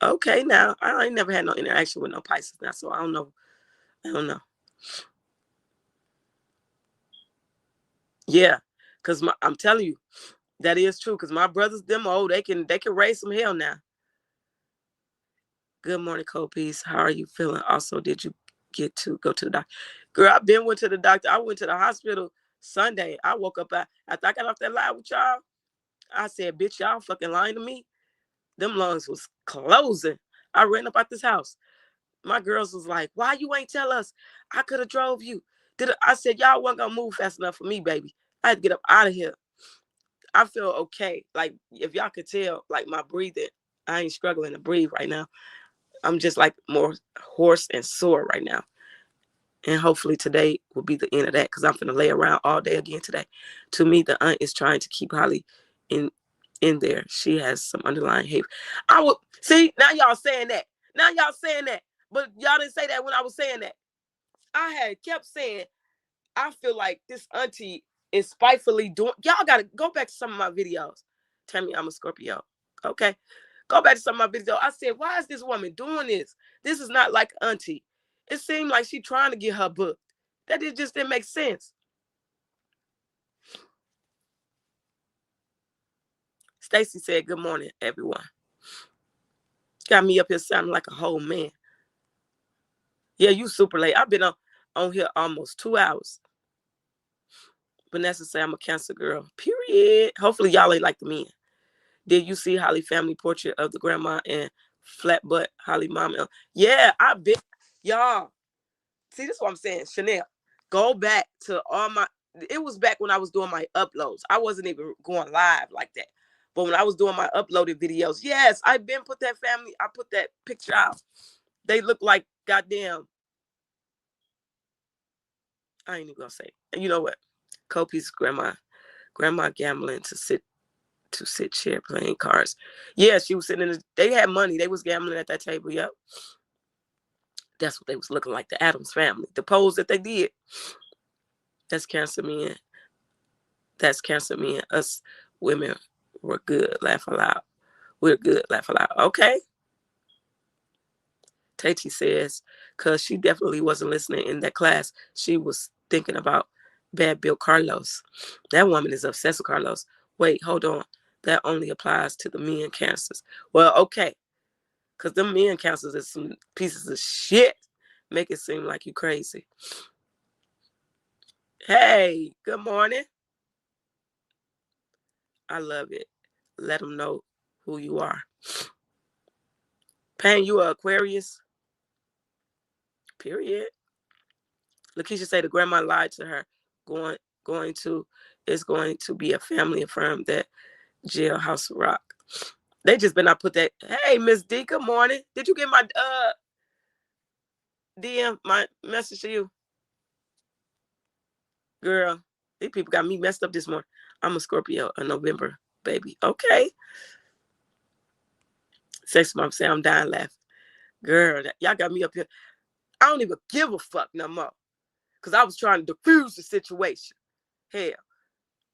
Okay, now, I ain't never had no interaction with no Pisces now, so I don't know. Yeah, because I'm telling you, that is true, because my brothers, them old, they can raise some hell now. Good morning, Copies. How are you feeling? Also, did you get to go to the doctor? Girl, I've went to the doctor. I went to the hospital Sunday. I woke up after I got off that live with y'all. I said, bitch, y'all fucking lying to me. Them lungs was closing. I ran up out this house. My girls was like, why you ain't tell us? I could have drove you. I said, y'all wasn't gonna move fast enough for me, baby. I had to get up out of here. I feel okay. Like, if y'all could tell, like, my breathing, I ain't struggling to breathe right now. I'm just like more hoarse and sore right now. And hopefully today will be the end of that, because I'm going to lay around all day again today. To me, the aunt is trying to keep Holly in there. She has some underlying hate. I would see, now y'all saying that. But y'all didn't say that when I was saying that. I had kept saying, I feel like this auntie is spitefully doing. Y'all got to go back to some of my videos. Tell me I'm a Scorpio. Okay? Go back to some of my videos. I said, why is this woman doing this? This is not like auntie. It seemed like she trying to get her booked. That just didn't make sense. Stacy said, good morning, everyone. Got me up here sounding like a whole man. Yeah, you super late. I've been on here almost 2 hours. Vanessa said, I'm a Cancer girl. Period. Hopefully y'all ain't like the men. Did you see Holly family portrait of the grandma and flat butt Holly mama? Yeah, I bet. Y'all, see, this is what I'm saying. Chanel, go back to all my, it was back when I was doing my uploads. I wasn't even going live like that. But when I was doing my uploaded videos, yes, I put that picture out. They look like goddamn, I ain't even gonna say. And you know what? Kopi's grandma gambling to sit chair playing cards. Yeah, she was sitting they had money. They was gambling at that table. Yep. That's what they was looking like, the Addams family. The pose that they did. That's Cancer men. Us women were good. Laugh aloud. We're good. Laugh aloud. Okay. Tati says, because she definitely wasn't listening in that class. She was thinking about Bad Bill Carlos. That woman is obsessed with Carlos. Wait, hold on. That only applies to the men Cancers. Well, okay. Because them men Cancers is some pieces of shit. Make it seem like you crazy. Hey, good morning. I love it. Let them know who you are. Payne, you are Aquarius? Period. Lakeisha say the grandma lied to her. It's going to be a family affirmed that Jailhouse Rock. They just better not put that. Hey, Miss D, good morning. Did you get my DM, my message to you? Girl, these people got me messed up this morning. I'm a Scorpio, a November baby. Okay. Sex mom say I'm dying laughing. Girl, y'all got me up here. I don't even give a fuck no more. Because I was trying to diffuse the situation. Hell.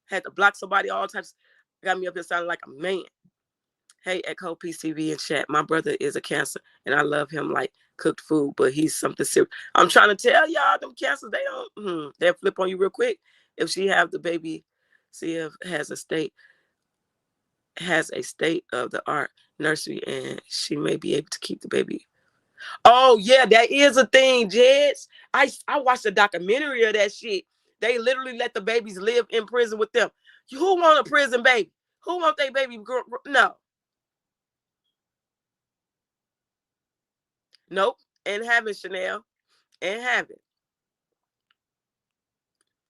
Had to block somebody all times. Got me up here sounding like a man. Hey, Echo PCV and chat. My brother is a Cancer, and I love him like cooked food, but he's something serious. I'm trying to tell y'all, them Cancers, they'll flip on you real quick. If she have the baby, see if has a state of the art nursery, and she may be able to keep the baby. Oh yeah, that is a thing, Jeds. I watched a documentary of that shit. They literally let the babies live in prison with them. Who want a prison baby? Who want their baby? No. Nope. And having Chanel. And having.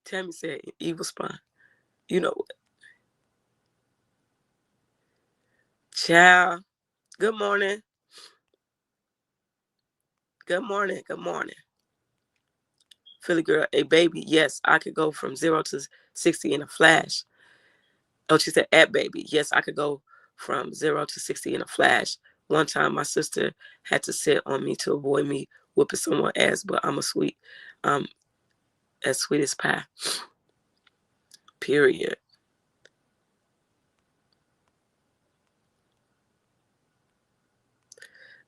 Tammy said, evil spawn. You know what? Child. Good morning. Good morning. Good morning. Philly girl, a baby. Yes, I could go from 0 to 60 in a flash. Oh, she said, at baby. Yes, I could go from 0 to 60 in a flash. One time, my sister had to sit on me to avoid me whooping someone's ass, but I'm as sweet as pie. Period.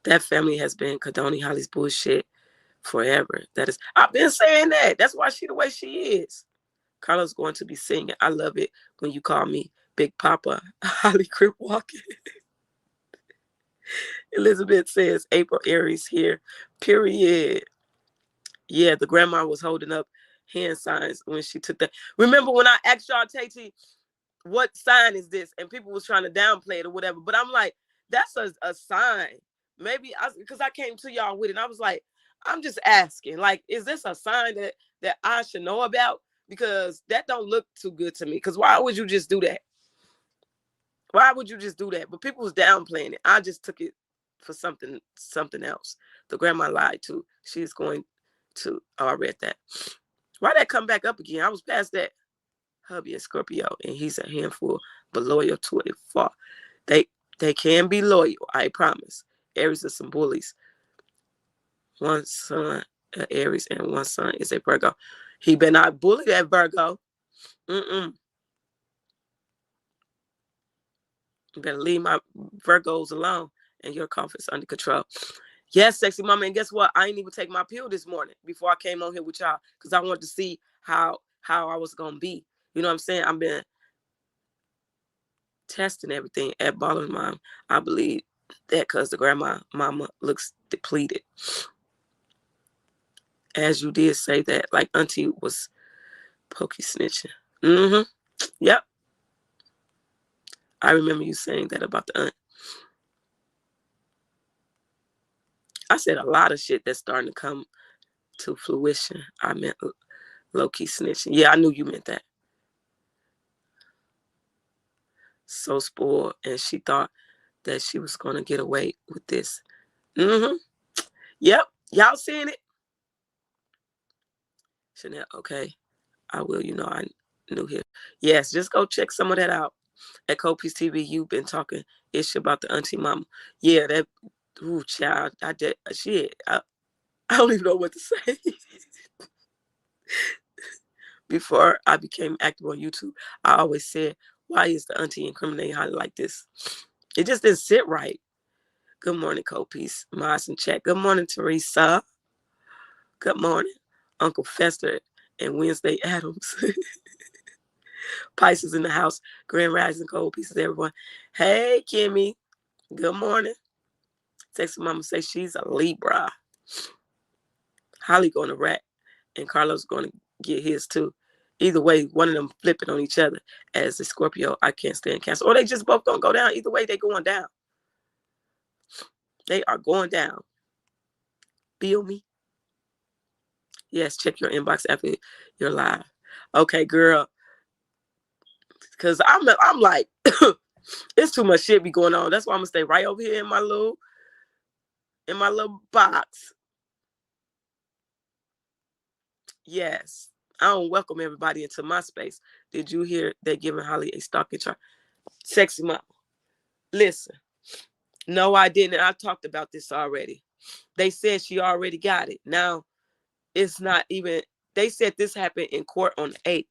That family has been condoning Holly's bullshit forever. I've been saying that. That's why she the way she is. Carla's going to be singing. I love it when you call me Big Papa. Holly Crip walking. Elizabeth says, April Aries here. Period. Yeah, the grandma was holding up hand signs when she took that. Remember when I asked y'all, Tati, what sign is this? And people was trying to downplay it or whatever. But I'm like, that's a sign. Maybe because I came to y'all with it. And I was like, I'm just asking. Like, is this a sign that I should know about? Because that don't look too good to me. Because why would you just do that? Why would you just do that? But people was downplaying it. I just took it for something else. The grandma lied too. She's going to, oh, I read that. Why that come back up again? I was past that. Hubby is Scorpio, and he's a handful, but loyal to a fault. They can be loyal, I promise. Aries are some bullies. One son, Aries, and one son is a Virgo. He better not bully that Virgo. You better leave my Virgos alone, and your confidence under control. Yes, sexy mama. And guess what? I didn't even take my pill this morning before I came on here with y'all because I wanted to see how I was gonna be. You know what I'm saying? I've been testing everything at Baller's Mom. I believe that because the mama looks depleted. As you did say that, like Auntie was pokey snitching. Yep. I remember you saying that about the aunt. I said a lot of shit that's starting to come to fruition. I meant low-key snitching. Yeah, I knew you meant that. So spoiled, and she thought that she was going to get away with this. Yep. Y'all seeing it? Chanel, okay. I will. You know, I knew here. Yes, just go check some of that out. At Copies TV, you've been talking ish about the auntie mama. Yeah, that, ooh, child. I don't even know what to say. Before I became active on YouTube, I always said, why is the auntie incriminating Holly like this? It just didn't sit right. Good morning, Copies. Moss and chat. Good morning, Teresa. Good morning, Uncle Fester and Wednesday Adams. Pisces in the house. Grand Rising, Cold Pieces, everyone. Hey, Kimmy. Good morning. Sexy mama say she's a Libra. Holly going to rat, and Carlos going to get his too. Either way, one of them flipping on each other. As a Scorpio, I can't stand Cancer. Or they just both going to go down. Either way, they going down. They are going down. Feel me? Yes, check your inbox after you're live. Okay, girl. Because I'm like, it's too much shit be going on. That's why I'm going to stay right over here in my little box. Yes. I don't welcome everybody into my space. Did you hear they giving Holly a stalking charge? Sexy mama. Listen. No, I didn't. I talked about this already. They said she already got it. Now, it's not even, they said this happened in court on the 8th.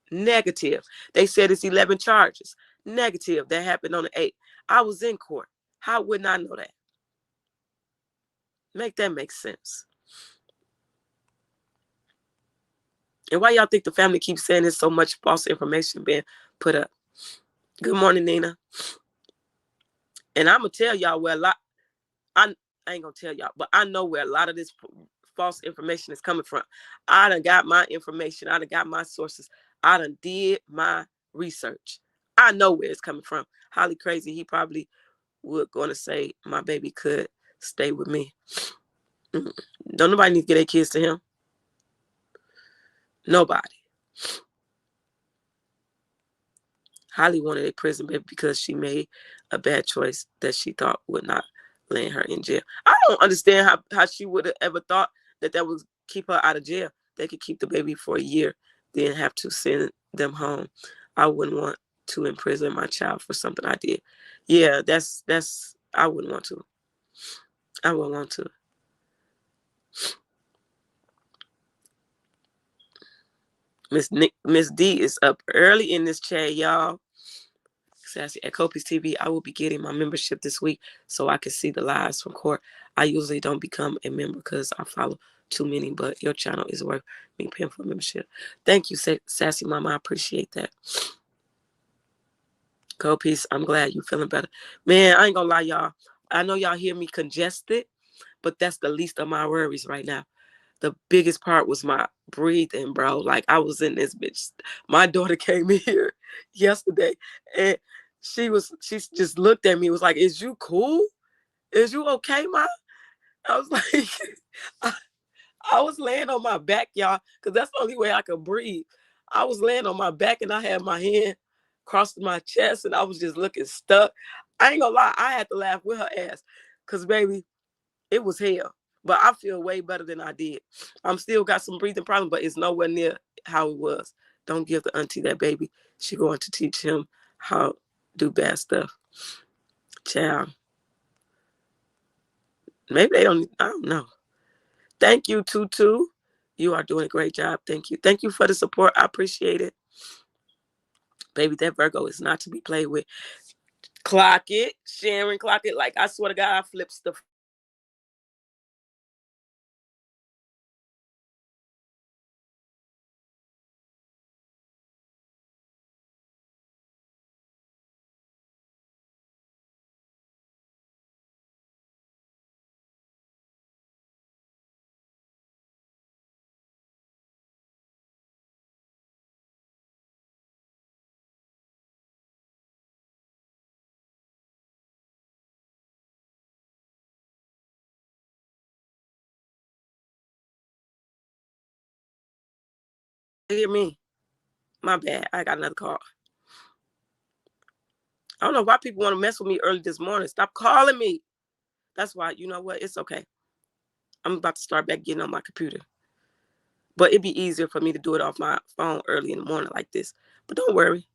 Negative. They said it's 11 charges. Negative. That happened on the 8th. I was in court. How wouldn't I know that? Make that make sense. And why y'all think the family keeps saying there's so much false information being put up? Good morning, Nina. And I'm going to tell y'all where a lot, I ain't going to tell y'all, but I know where a lot of this false information is coming from. I done got my information. I done got my sources. I done did my research. I know where it's coming from. Highly crazy. He probably would going to say my baby could stay with me. Don't nobody need to get their kids to him. Nobody. Holly wanted a prison baby because she made a bad choice that she thought would not land her in jail. I don't understand how she would have ever thought that would keep her out of jail. They could keep the baby for a year, then have to send them home. I wouldn't want to imprison my child for something I did. Yeah, that's I wouldn't want to. I wouldn't want to. Miss D is up early in this chat, y'all. Sassy at Kopi's TV, I will be getting my membership this week so I can see the lives from court. I usually don't become a member because I follow too many, but your channel is worth me paying for membership. Thank you, Sassy Mama. I appreciate that. Kopi's, I'm glad you feeling better. Man, I ain't gonna lie, y'all. I know y'all hear me congested, but that's the least of my worries right now. The biggest part was my breathing, bro. Like, I was in this bitch. My daughter came in here yesterday, and she just looked at me, was like, is you cool? Is you okay, Ma? I was like, I was laying on my back, y'all, because that's the only way I could breathe. I was laying on my back, and I had my hand across my chest, and I was just looking stuck. I ain't gonna lie, I had to laugh with her ass, because, baby, it was hell. But I feel way better than I did. I'm still got some breathing problems, but it's nowhere near how it was. Don't give the auntie that baby. She going to teach him how to do bad stuff. Child. Maybe they don't, I don't know. Thank you, Tutu. You are doing a great job. Thank you. Thank you for the support. I appreciate it. Baby, that Virgo is not to be played with. Clock it. Sharon, clock it. Like, I swear to God, I flip stuff. Hear me. My bad. I got another call. I don't know why people want to mess with me early this morning. Stop calling me. That's why, you know what? It's okay. I'm about to start back getting on my computer. But it'd be easier for me to do it off my phone early in the morning like this. But don't worry.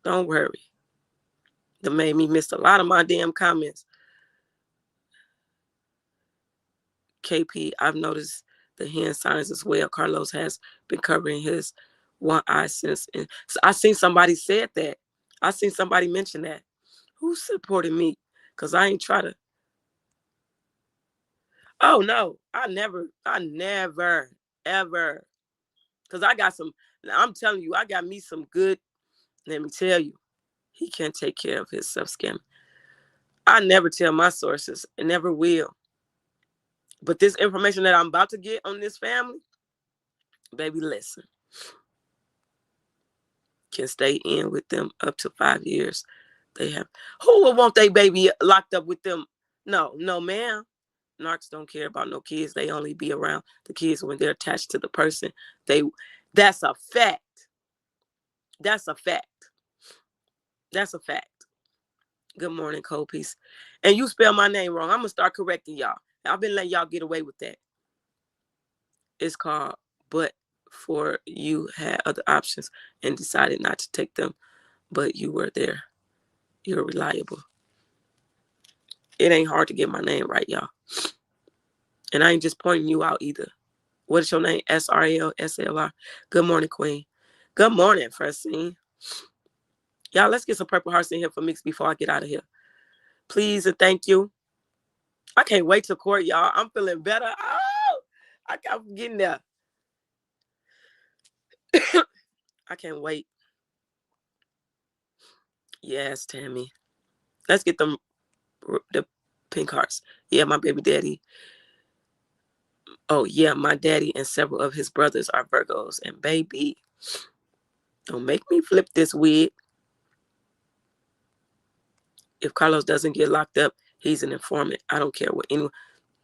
Don't worry. That made me miss a lot of my damn comments. KP, I've noticed the hand signs as well. Carlos has been covering his one eye since. So I seen somebody said that. I seen somebody mention that. Who supported me? Because I ain't try to. Oh, no. I never, ever. Because I got some, I'm telling you, I got me some good, let me tell you, he can't take care of himself scamming. I never tell my sources and never will. But this information that I'm about to get on this family, baby, listen. Can stay in with them up to 5 years. They have, who would want their baby locked up with them? No, ma'am. Narcs don't care about no kids. They only be around the kids when they're attached to the person. That's a fact. That's a fact. That's a fact. Good morning, Kopi's. And you spell my name wrong. I'm going to start correcting y'all. I've been letting y'all get away with that. It's called But For You Had Other Options and decided not to take them, but you were there. You're reliable. It ain't hard to get my name right, y'all. And I ain't just pointing you out either. What is your name? SRL. Good morning, Queen. Good morning, Francine. Y'all, let's get some purple hearts in here for Mix before I get out of here. Please and thank you. I can't wait to court, y'all. I'm feeling better. Oh, I'm getting there. I can't wait. Yes, Tammy. Let's get the pink hearts. Yeah, my baby daddy Oh, yeah, my daddy and several of his brothers are Virgos. And baby, don't make me flip this wig. If Carlos doesn't get locked up, he's an informant. I don't care what anyone.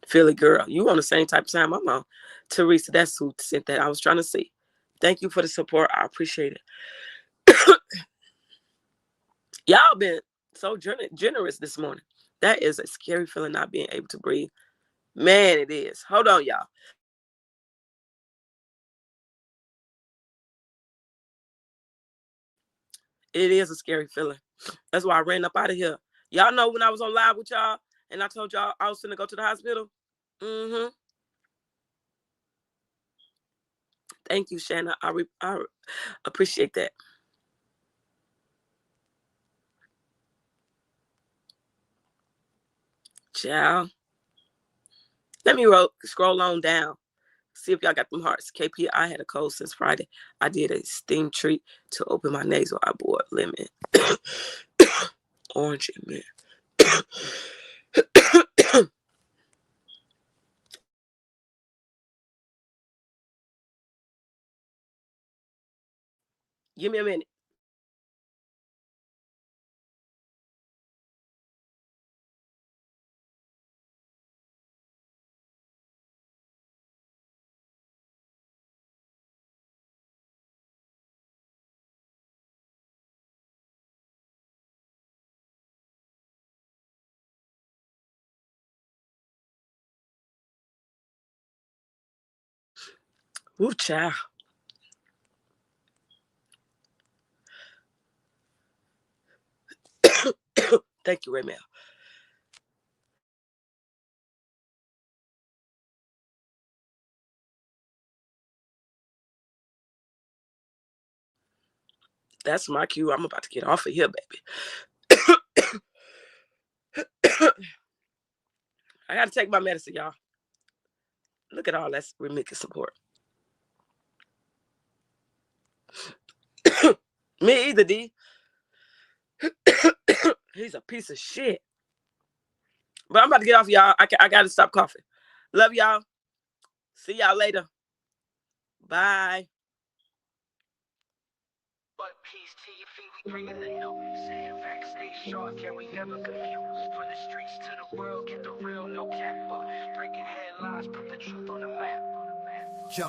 Philly girl, you on the same type of time I'm on. Teresa, that's who sent that. I was trying to see. Thank you for the support. I appreciate it. Y'all been so generous this morning. That is a scary feeling, not being able to breathe. Man, it is. Hold on, y'all. It is a scary feeling. That's why I ran up out of here. Y'all know when I was on live with y'all and I told y'all I was going to go to the hospital? Mm-hmm. Thank you, Shanna. I appreciate that. Ciao. Let me scroll on down. See if y'all got them hearts. KP, I had a cold since Friday. I did a steam treat to open my nasal. I bought lemon, orange, and mint. Give me a minute. Ooh, child. Thank you, Raymel. That's my cue. I'm about to get off of here, baby. I got to take my medicine, y'all. Look at all that Remika support. Me either, D. He's a piece of shit. But I'm about to get off, y'all. I got to stop coughing. Love y'all. See y'all later. Bye. But peace to your feet, we bringing the news. Facts stay sharp, yeah, we never confused. From the streets to the world, get the real, no cap. Breaking headlines, put the truth on the map. Yo,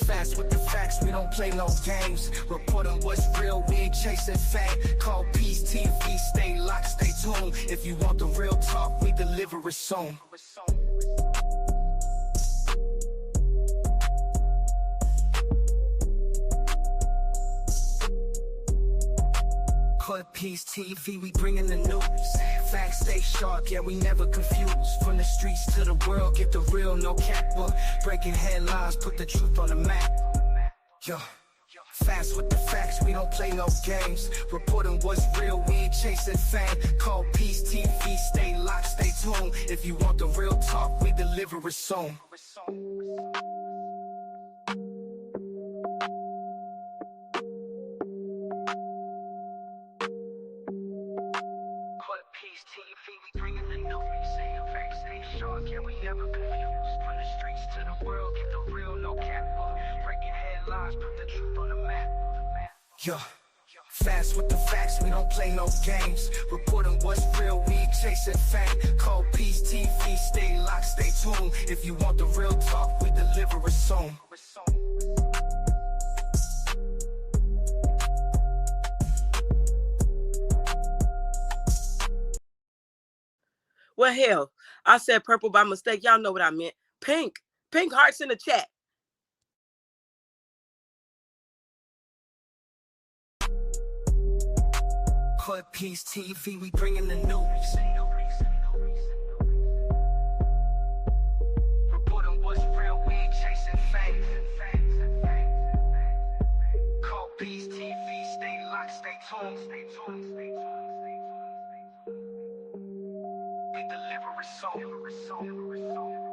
fast with the facts, we don't play no games. Report on what's real, we ain't chasing fame. Call Peace TV, stay locked, stay tuned. If you want the real talk, we deliver it soon. Put Peace TV, we bringing the news. Facts stay sharp, yeah, we never confused. From the streets to the world, get the real, no cap. Breaking headlines, put the truth on the map. Yo, fast with the facts, we don't play no games. Reporting what's real, we ain't chasing fame. Call Peace TV, stay locked, stay tuned. If you want the real talk, we deliver it soon. Peace TV, we bringing the news. Facts stay sharp, yeah, we never confused. From the streets to the world, get the real, no cap. Breaking headlines, put the truth on the map. Yo, fast with the facts, we don't play no games. Reporting what's real, we ain't chasing fame. Call Peace TV, stay locked, stay tuned. If you want the real talk, we deliver it soon. Well, hell, I said purple by mistake. Y'all know what I meant. Pink. Pink hearts in the chat. Put Peace TV, we bringing the news. Reporting what's real, we ain't chasing fame. Call Peace TV, stay locked, stay tuned. We deliver it soon.